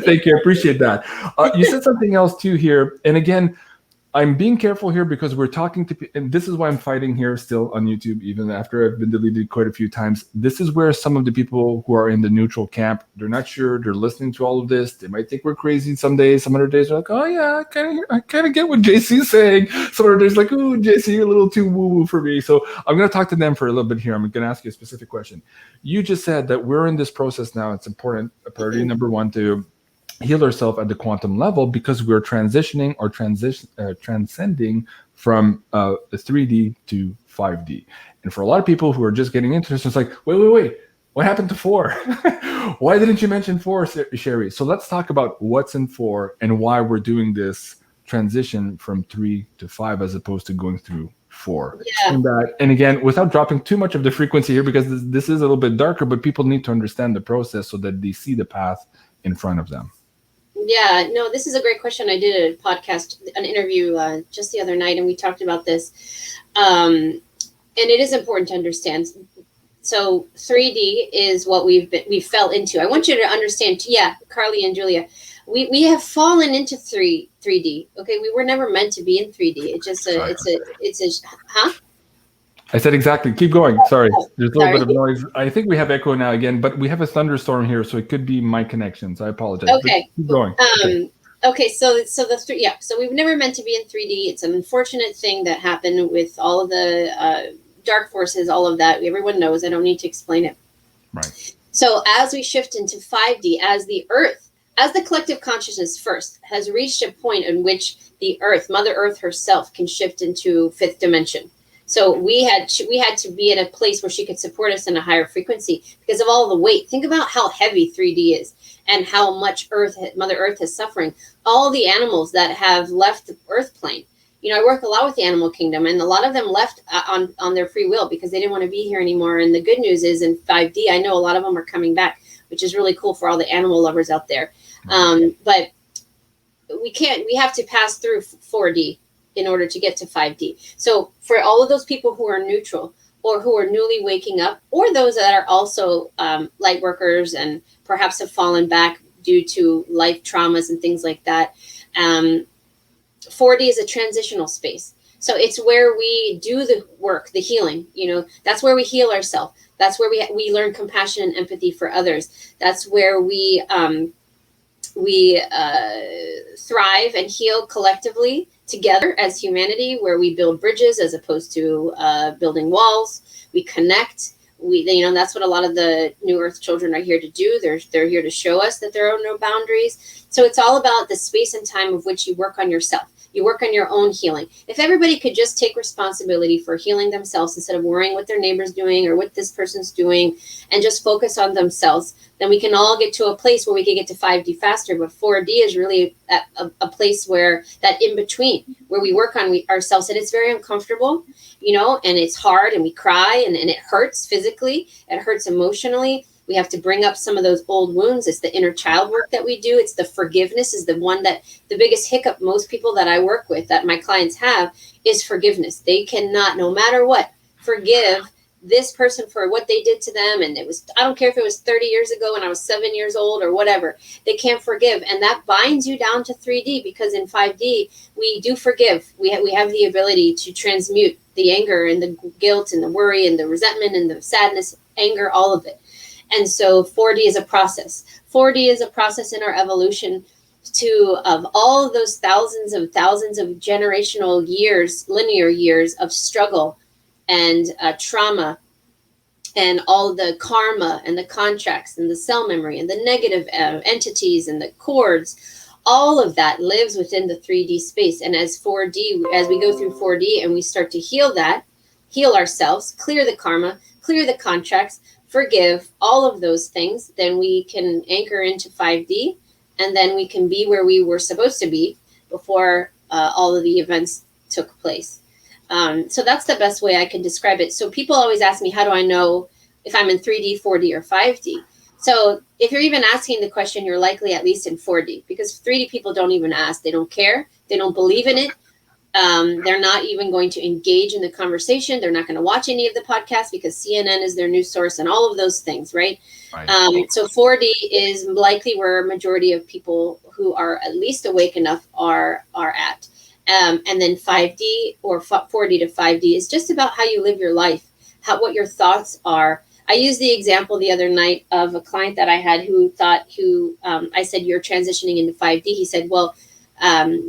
Thank you. I appreciate that. You said something else too here. And again, I'm being careful here because we're talking to, and this is why I'm fighting here still on YouTube, even after I've been deleted quite a few times. This is where some of the people who are in the neutral camp, they're not sure, they're listening to all of this. They might think we're crazy some days. Some other days they're like, oh yeah, I kind of get what JC's saying. Some other days like, oh, JC, you're a little too woo-woo for me. So I'm going to talk to them for a little bit here. I'm going to ask you a specific question. You just said that we're in this process now. It's important, priority number one, to heal ourselves at the quantum level, because we're transitioning or transcending from 3D to 5D. And for a lot of people who are just getting into this, it's like, wait, what happened to 4? Why didn't you mention 4, Sherri? So let's talk about what's in 4 and why we're doing this transition from 3 to 5 as opposed to going through 4. Yeah. And again, without dropping too much of the frequency here, because this is a little bit darker, but people need to understand the process so that they see the path in front of them. Yeah, no, this is a great question. I did a podcast, an interview just the other night, and we talked about this. And it is important to understand. So 3D is what we fell into. I want you to understand, yeah, Carly and Julia, we have fallen into 3D. Okay, we were never meant to be in 3D. It's just huh? I said exactly. Keep going. Sorry. There's a little Sorry. bit of noise. I think we have echo now again, but we have a thunderstorm here, so it could be my connections. I apologize. Okay. But keep going. Okay. So we've never meant to be in 3D. It's an unfortunate thing that happened with all of the dark forces, all of that. Everyone knows. I don't need to explain it. Right. So as we shift into 5D, as the Earth, as the collective consciousness first has reached a point in which the Earth, Mother Earth herself, can shift into 5th dimension. So we had to be at a place where she could support us in a higher frequency because of all the weight. Think about how heavy 3D is and how much Mother Earth is suffering. All the animals that have left the Earth plane. You know, I work a lot with the animal kingdom, and a lot of them left on their free will because they didn't want to be here anymore. And the good news is in 5D, I know a lot of them are coming back, which is really cool for all the animal lovers out there. But we have to pass through 4D in order to get to 5D. So for all of those people who are neutral or who are newly waking up, or those that are also light workers and perhaps have fallen back due to life traumas and things like that, 4D is a transitional space. So it's where we do the work, the healing. You know, that's where we heal ourselves. That's where we learn compassion and empathy for others. That's where we thrive and heal collectively together as humanity, where we build bridges as opposed to building walls. We connect. That's what a lot of the New Earth children are here to do. They're here to show us that there are no boundaries. So it's all about the space and time of which you work on yourself. You work on your own healing. If everybody could just take responsibility for healing themselves instead of worrying what their neighbor's doing or what this person's doing and just focus on themselves, then we can all get to a place where we can get to 5D faster. But 4D is really a place where that in between, where we work on ourselves, and it's very uncomfortable, and it's hard, and we cry, and it hurts physically, it hurts emotionally. We have to bring up some of those old wounds. It's the inner child work that we do. It's the forgiveness is the one that the biggest hiccup most people that I work with, that my clients have, is forgiveness. They cannot, no matter what, forgive this person for what they did to them. And I don't care if it was 30 years ago when I was 7 years old or whatever, they can't forgive. And that binds you down to 3D, because in 5D, we do forgive. We have the ability to transmute the anger and the guilt and the worry and the resentment and the sadness, anger, all of it. And so 4D is a process. 4D is a process in our evolution of all of those thousands of generational years, linear years of struggle and trauma, and all the karma and the contracts and the cell memory and the negative entities and the cords. All of that lives within the 3D space. And as 4D, as we go through 4D and we start to heal ourselves, clear the karma, clear the contracts, forgive, all of those things, then we can anchor into 5D, and then we can be where we were supposed to be before all of the events took place. So that's the best way I can describe it. So people always ask me, how do I know if I'm in 3D, 4D, or 5D? So if you're even asking the question, you're likely at least in 4D, because 3D people don't even ask. They don't care. They don't believe in it. They're not even going to engage in the conversation. They're not going to watch any of the podcasts because CNN is their news source and all of those things, right? So 4D is likely where a majority of people who are at least awake enough are at. And then 5D or 4D to 5D is just about how you live your life, what your thoughts are. I used the example the other night of a client that I had I said, you're transitioning into 5D. He said, well,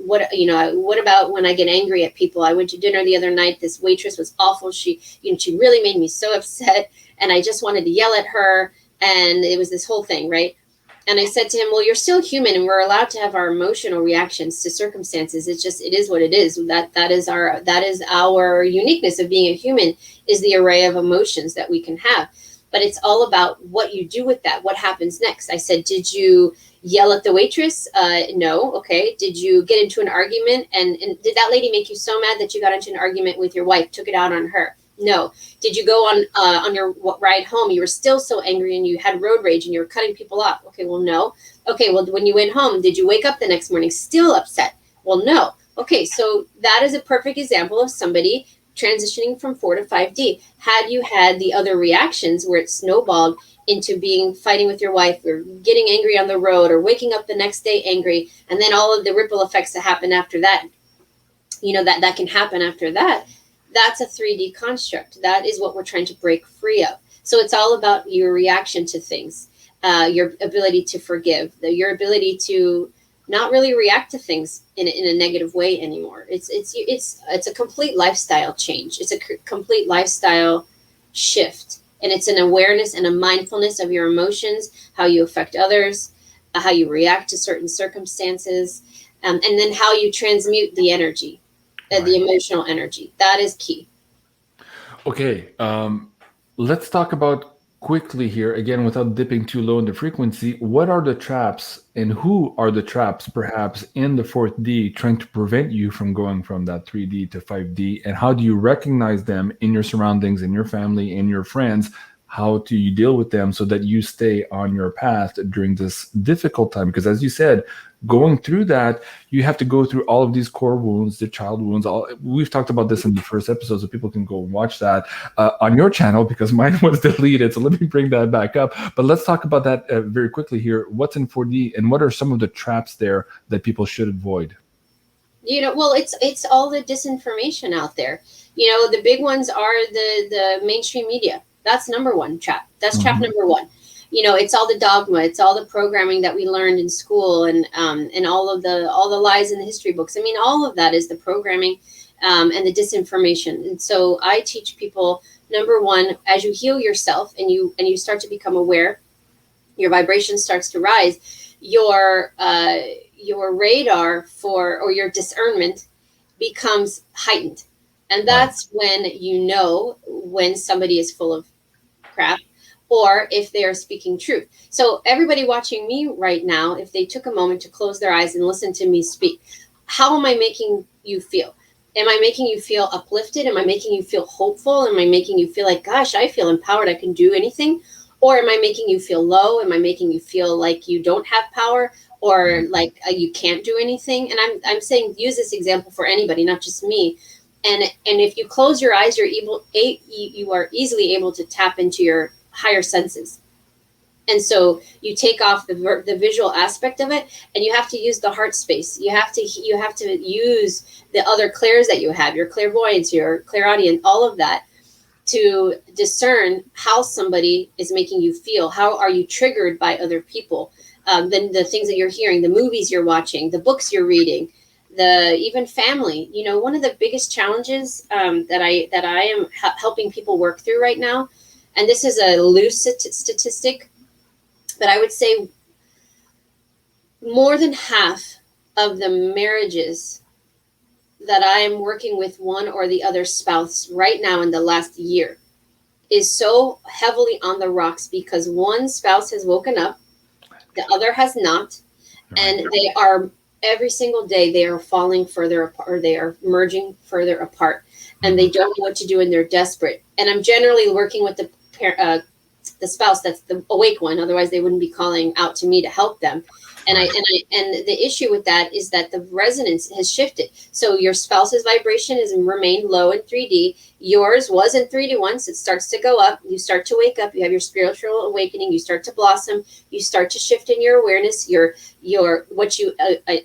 what about when I get angry at people? I went to dinner the other night. This waitress was awful. She really made me so upset, and I just wanted to yell at her. And it was this whole thing, right? And I said to him, well, you're still human, and we're allowed to have our emotional reactions to circumstances. It is what it is. That is our uniqueness of being a human, is the array of emotions that we can have. But it's all about what you do with that. What happens next? I said, did you yell at the waitress? No. Okay. Did you get into an argument? And did that lady make you so mad that you got into an argument with your wife, took it out on her? No. Did you go on your ride home? You were still so angry and you had road rage and you were cutting people off. Okay. Well, no. Okay. Well, when you went home, did you wake up the next morning still upset? Well, no. Okay. So that is a perfect example of somebody transitioning from 4 to 5D. Had you had the other reactions where it snowballed into fighting with your wife, or getting angry on the road, or waking up the next day angry, and then all of the ripple effects that happen after that, that can happen after that, that's a 3D construct. That is what we're trying to break free of. So it's all about your reaction to things, your ability to forgive, your ability to not really react to things in a negative way anymore. It's a complete lifestyle change. It's a complete lifestyle shift. And it's an awareness and a mindfulness of your emotions, how you affect others, how you react to certain circumstances, and then how you transmute the energy, the emotional energy. That is key. Okay. Let's talk about quickly here, again, without dipping too low in the frequency, what are the traps and who are the traps perhaps in the 4D trying to prevent you from going from that 3D to 5D? And how do you recognize them in your surroundings, in your family, in your friends? How do you deal with them so that you stay on your path during this difficult time? Because as you said, going through that, you have to go through all of these core wounds, the child wounds. We've talked about this in the first episode, so people can go and watch that on your channel, because mine was deleted. So let me bring that back up. But let's talk about that very quickly here. What's in 4D, and what are some of the traps there that people should avoid? Well, it's all the disinformation out there. The big ones are the mainstream media. That's number one trap. That's trap number one. It's all the dogma. It's all the programming that we learned in school, and all the lies in the history books. I mean, all of that is the programming and the disinformation. And so I teach people, number one, as you heal yourself and you start to become aware, your vibration starts to rise, your radar or your discernment becomes heightened. And that's when when somebody is full of crap, or if they are speaking truth. So everybody watching me right now, if they took a moment to close their eyes and listen to me speak, how am I making you feel? Am I making you feel uplifted? Am I making you feel hopeful? Am I making you feel like, gosh, I feel empowered, I can do anything? Or am I making you feel low? Am I making you feel like you don't have power, or like you can't do anything? And I'm saying, use this example for anybody, not just me. And if you close your eyes, you are easily able to tap into your higher senses. And so you take off the visual aspect of it, and you have to use the heart space. You have to use the other clairs that you have, your clairvoyance, your clairaudient, all of that, to discern how somebody is making you feel. How are you triggered by other people? Then the things that you're hearing, the movies you're watching, the books you're reading, even family. You know, one of the biggest challenges that I am helping people work through right now, and this is a loose statistic, but I would say more than half of the marriages that I am working with one or the other spouse right now in the last year is so heavily on the rocks because one spouse has woken up, the other has not, and they are, every single day, they are falling further apart, or they are merging further apart, and they don't know what to do, and they're desperate. And I'm generally working with the spouse that's the awake one, otherwise they wouldn't be calling out to me to help them. And the issue with that is that the resonance has shifted. So your spouse's vibration has remained low in 3D. Yours was in 3D once. It starts to go up. You start to wake up. You have your spiritual awakening. You start to blossom. You start to shift in your awareness. Your what you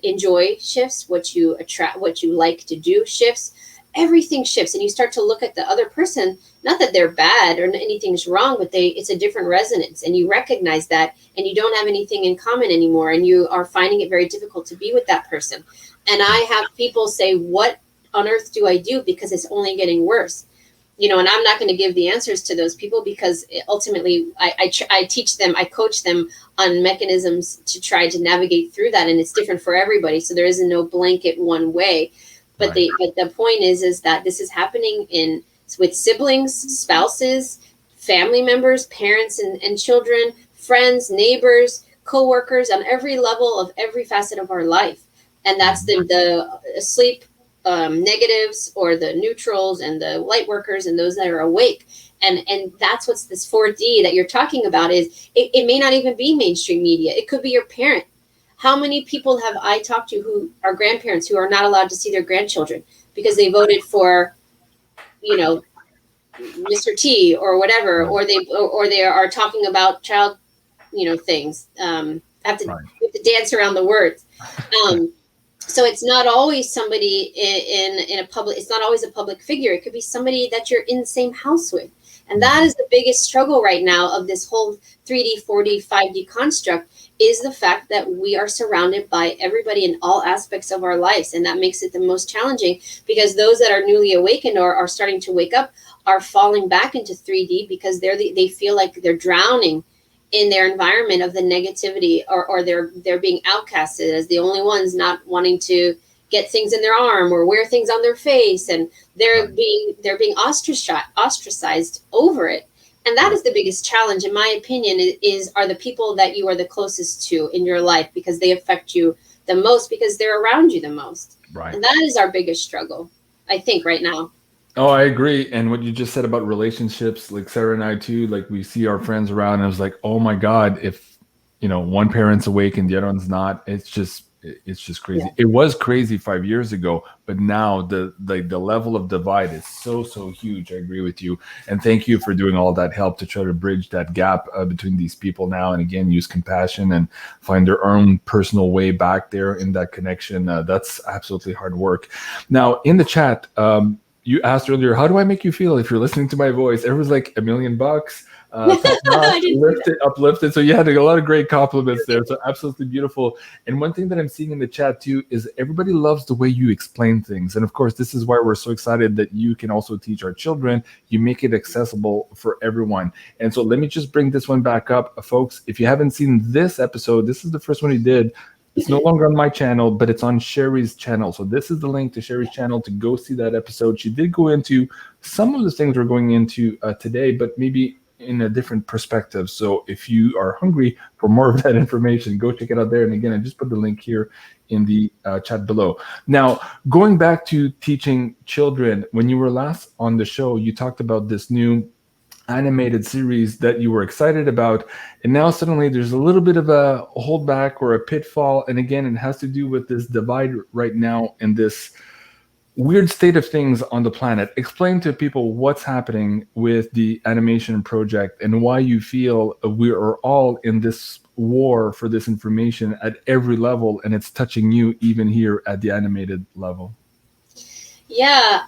enjoy shifts. What you attract. What you like to do shifts. Everything shifts, and you start to look at the other person. Not that they're bad or anything's wrong, but it's a different resonance, and you recognize that, and you don't have anything in common anymore, and you are finding it very difficult to be with that person. And I have people say, what on earth do I do? Because it's only getting worse. You know, and I'm not going to give the answers to those people, because ultimately I teach them, I coach them on mechanisms to try to navigate through that. And it's different for everybody. So there isn't no blanket one way. But the point is that this is happening with siblings, spouses, family members, parents and children, friends, neighbors, coworkers, on every level of every facet of our life. And that's the sleep negatives, or the neutrals, and the light workers, and those that are awake. And that's what's this 4D that you're talking about is it may not even be mainstream media. It could be your parent. How many people have I talked to who are grandparents who are not allowed to see their grandchildren because they voted for, you know, Mr. T or whatever, or they are talking about child, you know, things. Have to dance around the words. So it's not always somebody in a public. It's not always a public figure. It could be somebody that you're in the same house with, and that is the biggest struggle right now of this whole 3D, 4D, 5D construct. Is the fact that we are surrounded by everybody in all aspects of our lives. And that makes it the most challenging, because those that are newly awakened or are starting to wake up are falling back into 3D because they feel like they're drowning in their environment of the negativity, or they're being outcasted as the only ones not wanting to get things in their arm or wear things on their face. And they're being ostracized over it. And that is the biggest challenge, in my opinion, are the people that you are the closest to in your life, because they affect you the most, because they're around you the most. Right. And that is our biggest struggle, I think, right now. Oh, I agree. And what you just said about relationships, like Sarah and I too, like we see our friends around, and I was like, oh my God, if, you know, one parent's awake and the other one's not, it's just crazy. Yeah. It was crazy 5 years ago, but now the level of divide is so huge. I agree with you, and thank you for doing all that help to try to bridge that gap between these people now, and again, use compassion and find their own personal way back there in that connection. That's absolutely hard work. Now, in the chat, you asked earlier, how do I make you feel if you're listening to my voice? Everyone's like $1 million. Uplifted. So you had a lot of great compliments there. So absolutely beautiful. And one thing that I'm seeing in the chat too is everybody loves the way you explain things. And of course, this is why we're so excited that you can also teach our children. You make it accessible for everyone. And so let me just bring this one back up, folks. If you haven't seen this episode, this is the first one he did. It's no longer on my channel, but it's on Sherri's channel. So this is the link to Sherri's channel to go see that episode. She did go into some of the things we're going into today, but maybe in a different perspective. So if you are hungry for more of that information, go check it out there. And again, I just put the link here in the chat below. Now, going back to teaching children, when you were last on the show, you talked about this new animated series that you were excited about, and now suddenly there's a little bit of a holdback or a pitfall. And again, it has to do with this divide right now, and this weird state of things on the planet. Explain to people what's happening with the animation project and why you feel we are all in this war for this information at every level, and it's touching you even here at the animated level. Yeah.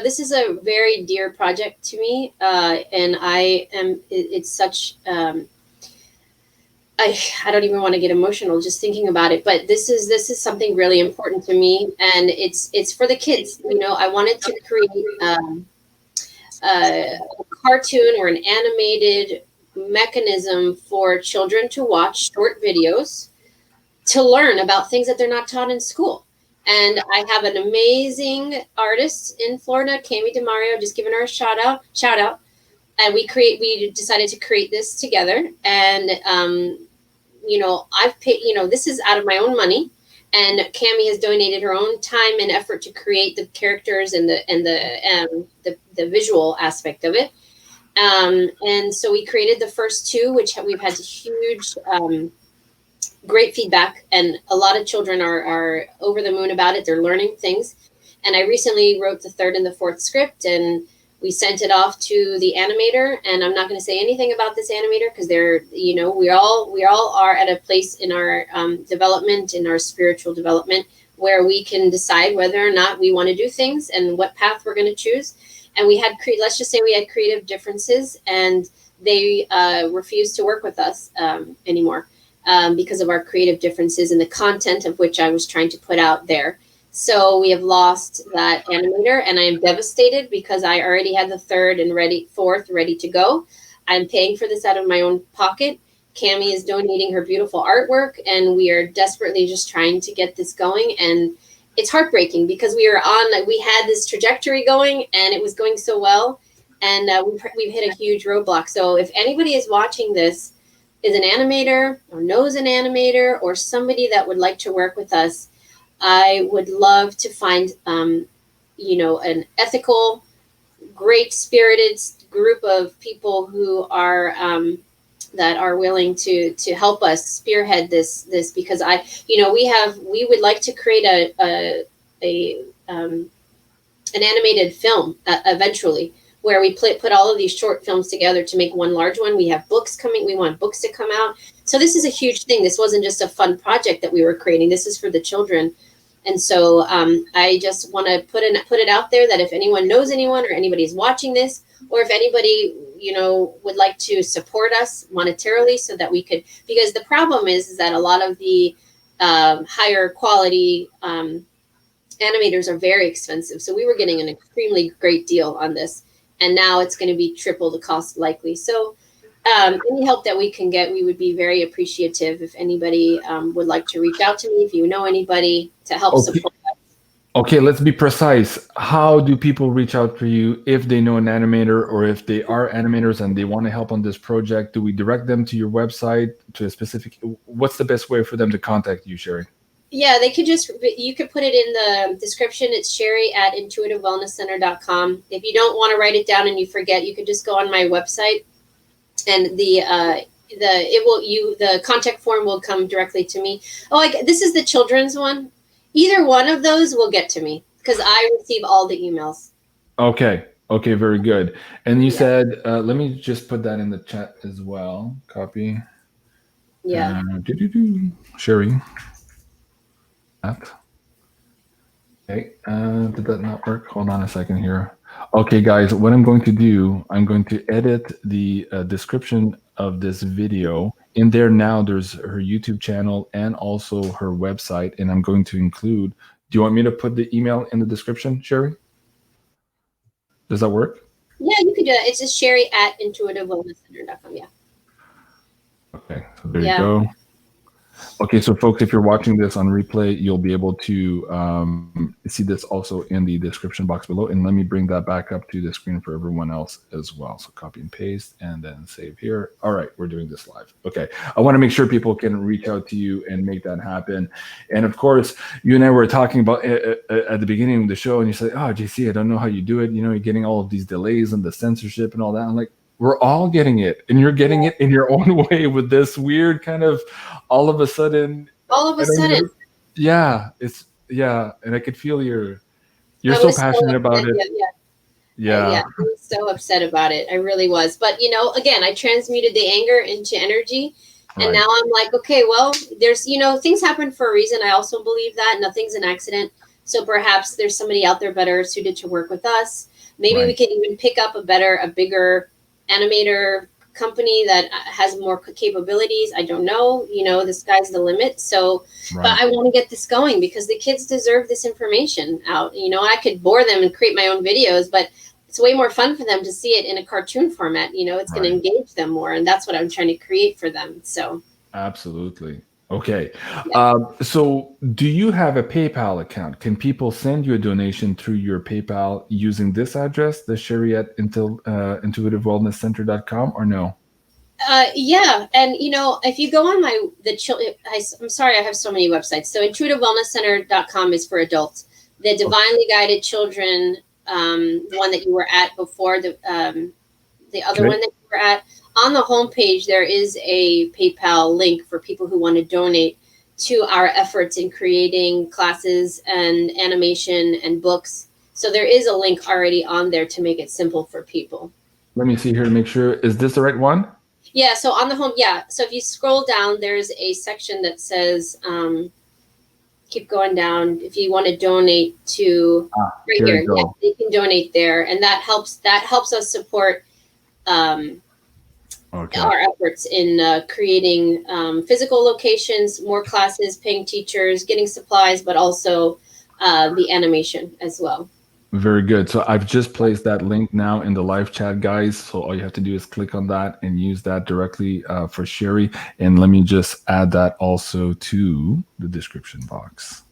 This is a very dear project to me, and it's such, I don't even want to get emotional just thinking about it, but this is something really important to me, and it's for the kids. I wanted to create a cartoon or an animated mechanism for children to watch short videos to learn about things that they're not taught in school. And I have an amazing artist in Florida, Cami DeMario, just giving her a shout out. And we decided to create this together. And, I've paid, this is out of my own money. And Cami has donated her own time and effort to create the characters and the visual aspect of it. And so we created the first two, which we've had huge, great feedback, and a lot of children are over the moon about it. They're learning things. And I recently wrote the third and the fourth script, and we sent it off to the animator. And I'm not going to say anything about this animator because they're, we all are at a place in our development, in our spiritual development, where we can decide whether or not we want to do things and what path we're going to choose. And let's just say we had creative differences, and they refused to work with us anymore. Because of our creative differences and the content of which I was trying to put out there. So we have lost that animator, and I am devastated because I already had the third and fourth ready to go. I'm paying for this out of my own pocket. Cami is donating her beautiful artwork, and we are desperately just trying to get this going. And it's heartbreaking because we had this trajectory going, and it was going so well, and we've hit a huge roadblock. So if anybody is watching this, is an animator or knows an animator or somebody that would like to work with us, I would love to find, an ethical, great spirited group of people who are, that are willing to help us spearhead this, because we would like to create an animated film eventually, where we put all of these short films together to make one large one. We have books coming. We want books to come out. So this is a huge thing. This wasn't just a fun project that we were creating. This is for the children. And so I just want to put it out there that if anyone knows anyone, or anybody's watching this, or if anybody, would like to support us monetarily so that we could, because the problem is that a lot of the higher quality animators are very expensive. So we were getting an extremely great deal on this. And now it's going to be triple the cost likely. So any help that we can get, we would be very appreciative. If anybody would like to reach out to me, if you know anybody to help support us. Okay, let's be precise. How do people reach out for you if they know an animator, or if they are animators and they want to help on this project? Do we direct them to your website, to a specific, what's the best way for them to contact you, Sherri? Yeah, you could put it in the description. It's sherri@intuitivewellnesscenter.com. If you don't want to write it down and you forget, you could just go on my website, and the contact form will come directly to me. This is the children's one. Either one of those will get to me because I receive all the emails. Okay, very good. And you said, let me just put that in the chat as well. Copy. Yeah. Sherri. Okay, did that not work? Hold on a second here. Okay, guys, what I'm going to do, I'm going to edit the description of this video. In there now, there's her YouTube channel and also her website, and I'm going to include, do you want me to put the email in the description, Sherri? Does that work? Yeah, you can do that. It's just sherri@intuitivewellnesscenter.com, yeah. Okay, so there you go. Okay, so folks, if you're watching this on replay, you'll be able to see this also in the description box below. And let me bring that back up to the screen for everyone else as well. So copy and paste and then save here. All right, we're doing this live. Okay, I want to make sure people can reach out to you and make that happen. And of course, you and I were talking about at the beginning of the show, and you said, oh, JC, I don't know how you do it. You're getting all of these delays and the censorship and all that. I'm like, we're all getting it, and you're getting it in your own way with this weird kind of all of a sudden. Yeah, Yeah, and I could feel you're I so was so passionate about upset. it. Yeah, Yeah, yeah, I was so upset about it. I really was. But again, I transmuted the anger into energy, and right, now I'm like, okay, well, there's things happen for a reason. I also believe that nothing's an accident. So perhaps there's somebody out there better suited to work with us. Maybe we right, can even pick up a bigger animator company that has more capabilities. I don't know. The sky's the limit. So, but right. I want to get this going because the kids deserve this information out. I could bore them and create my own videos, but it's way more fun for them to see it in a cartoon format. It's going to Right. engage them more, and that's what I'm trying to create for them. So, Absolutely. Okay. yeah. So do you have a PayPal account? Can people send you a donation through your PayPal using this address, the Sherry at intuitivewellnesscenter.com, or no? Yeah, and if you go on I'm sorry, I have so many websites. So intuitivewellnesscenter.com is for adults. The Divinely Guided Children, the one that you were at before, the other Okay. one that you were at, on the homepage there is a PayPal link for people who want to donate to our efforts in creating classes and animation and books. So there is a link already on there to make it simple for people. Let me see here to make sure. Is this the right one? Yeah, so on the home, yeah. So if you scroll down, there's a section that says, keep going down. If you want to donate to right Here we here, yeah, go. you can donate there, and that helps us support Okay. our efforts in creating physical locations, more classes, paying teachers, getting supplies, but also the animation as well. Very good. So I've just placed that link now in the live chat, guys. So all you have to do is click on that and use that directly for Sherry. And let me just add that also to the description box.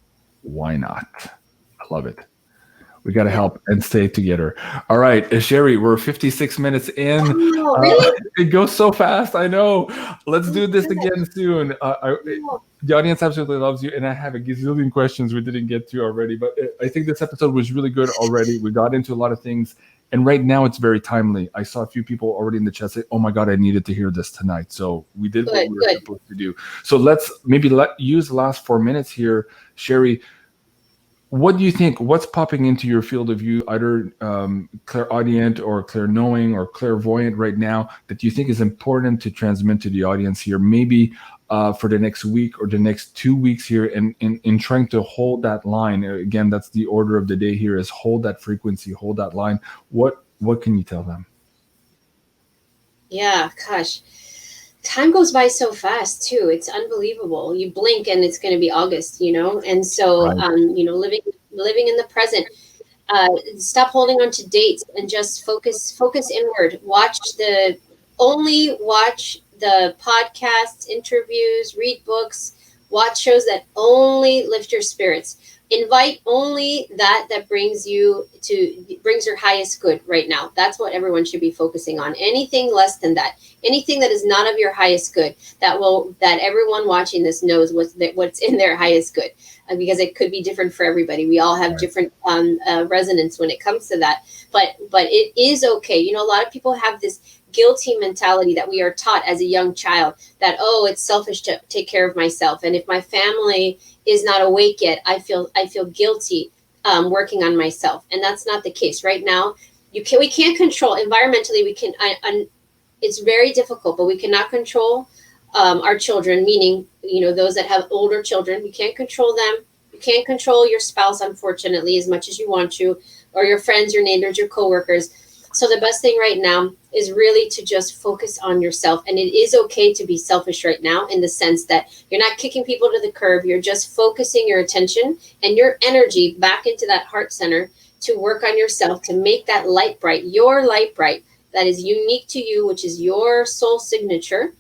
Why not? I love it. We got to help and stay together. All right, Sherry, we're 56 minutes in. Oh, really? It goes so fast. I know. Let's do this again soon. The audience absolutely loves you, and I have a gazillion questions we didn't get to already. But I think this episode was really good already. We got into a lot of things, and right now it's very timely. I saw a few people already in the chat say, "Oh my God, I needed to hear this tonight." So we did what we were supposed to do. So let's maybe use the last 4 minutes here, Sherry. What do you think? What's popping into your field of view, either clairaudient or clairknowing or clairvoyant right now, that you think is important to transmit to the audience here, maybe for the next week or the next 2 weeks here, and in trying to hold that line? Again, that's the order of the day here: is hold that frequency, hold that line. What can you tell them? Yeah, gosh. Time goes by so fast too. It's unbelievable. You blink and it's going to be August, And so, Right. Living in the present. Stop holding on to dates and just focus inward. Watch the podcasts, interviews, read books, watch shows that only lift your spirits. Invite only that brings your highest good right now. That's what everyone should be focusing on. Anything less than that, anything that is not of your highest good, that everyone watching this knows what's in their highest good, because it could be different for everybody. We all have different resonance when it comes to that. But it is okay. A lot of people have this guilty mentality that we are taught as a young child, that, oh, it's selfish to take care of myself, and if my family is not awake yet, I feel guilty working on myself. And that's not the case. Right now, we can't control environmentally. It's very difficult, but we cannot control our children, meaning those that have older children. We can't control them. You can't control your spouse, unfortunately, as much as you want to, or your friends, your neighbors, your coworkers. So the best thing right now is really to just focus on yourself. And it is okay to be selfish right now, in the sense that you're not kicking people to the curb. You're just focusing your attention and your energy back into that heart center to work on yourself, to make that light bright, your light bright, that is unique to you, which is your soul signature,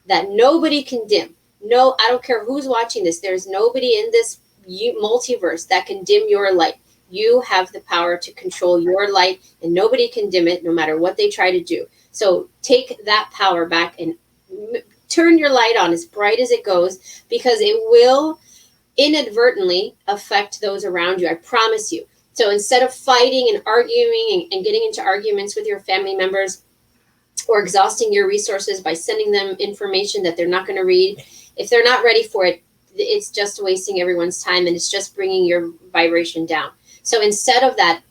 that nobody can dim. No, I don't care who's watching this. There's nobody in this multiverse that can dim your light. You have the power to control your light, and nobody can dim it, no matter what they try to do. So take that power back and turn your light on as bright as it goes, because it will inadvertently affect those around you. I promise you. So instead of fighting and arguing and getting into arguments with your family members, or exhausting your resources by sending them information that they're not going to read, if they're not ready for it, it's just wasting everyone's time, and it's just bringing your vibration down. So instead of that,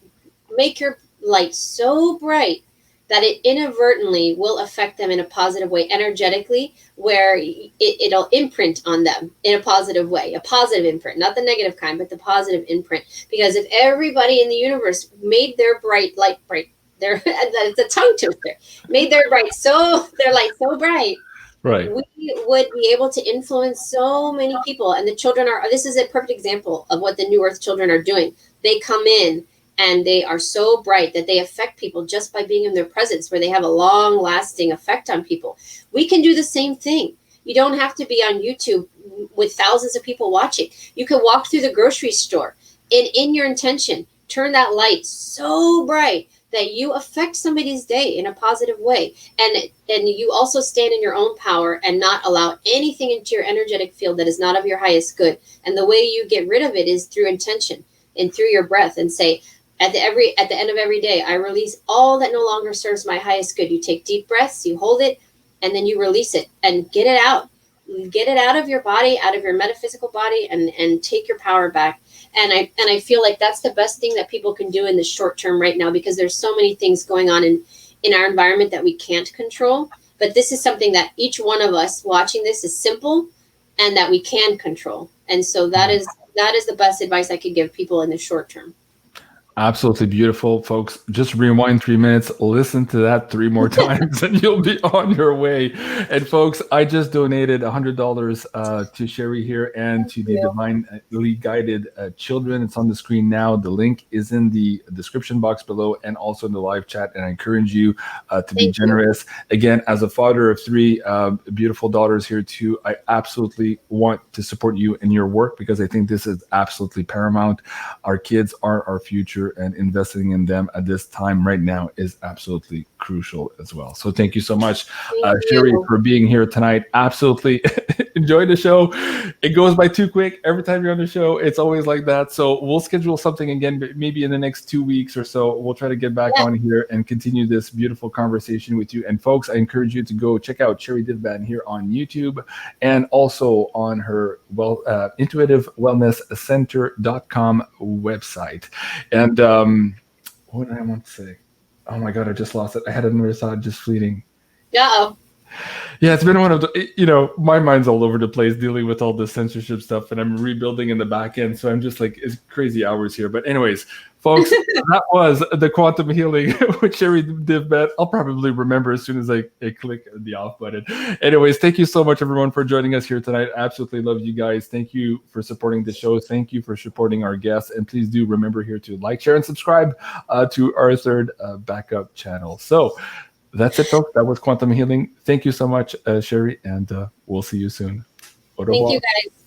make your light so bright that it inadvertently will affect them in a positive way energetically, where it'll imprint on them in a positive way, a positive imprint, not the negative kind, but the positive imprint. Because if everybody in the universe made their bright light bright, it's a tongue twister, made their light so bright, Right. we would be able to influence so many people. And the children this is a perfect example of what the New Earth children are doing. They come in and they are so bright that they affect people just by being in their presence, where they have a long lasting effect on people. We can do the same thing. You don't have to be on YouTube with thousands of people watching. You can walk through the grocery store and in your intention, turn that light so bright that you affect somebody's day in a positive way. And you also stand in your own power and not allow anything into your energetic field that is not of your highest good. And the way you get rid of it is through intention and through your breath, and say, at the end of every day, I release all that no longer serves my highest good. You take deep breaths, you hold it, and then you release it and get it out. Get it out of your body, out of your metaphysical body, and take your power back. And I feel like that's the best thing that people can do in the short term right now, because there's so many things going on in our environment that we can't control. But this is something that each one of us watching this is simple and that we can control. And so that is the best advice I could give people in the short term. Absolutely beautiful, folks. Just rewind 3 minutes, listen to that 3 more times, and you'll be on your way. And folks, I just donated $100 to Sherri here and to the Divinely Guided Children. It's on the screen now. The link is in the description box below and also in the live chat. And I encourage you to be generous. Again, as a father of 3 beautiful daughters here too, I absolutely want to support you in your work, because I think this is absolutely paramount. Our kids are our future, and investing in them at this time right now is absolutely crucial as well. So thank you so much, Sherri, for being here tonight. Absolutely enjoy the show. It goes by too quick every time you're on the show. It's always like that. So we'll schedule something again, but maybe in the next 2 weeks or so. We'll try to get back on here and continue this beautiful conversation with you. And folks, I encourage you to go check out Sherri Divband here on YouTube, and also on her intuitivewellnesscenter.com website. And what did I want to say? Oh my God, I just lost it. I had another thought just fleeting. Uh-oh. Yeah, it's been one of the, my mind's all over the place dealing with all this censorship stuff, and I'm rebuilding in the back end. So I'm just like, it's crazy hours here. But anyways, folks, that was the Quantum Healing with Sherri Divband. I'll probably remember as soon as I click the off button. Anyways, thank you so much, everyone, for joining us here tonight. Absolutely love you guys. Thank you for supporting the show. Thank you for supporting our guests. And please do remember here to like, share, and subscribe to our third backup channel. So that's it, folks. That was Quantum Healing. Thank you so much, Sherri, and we'll see you soon. Thank you, guys.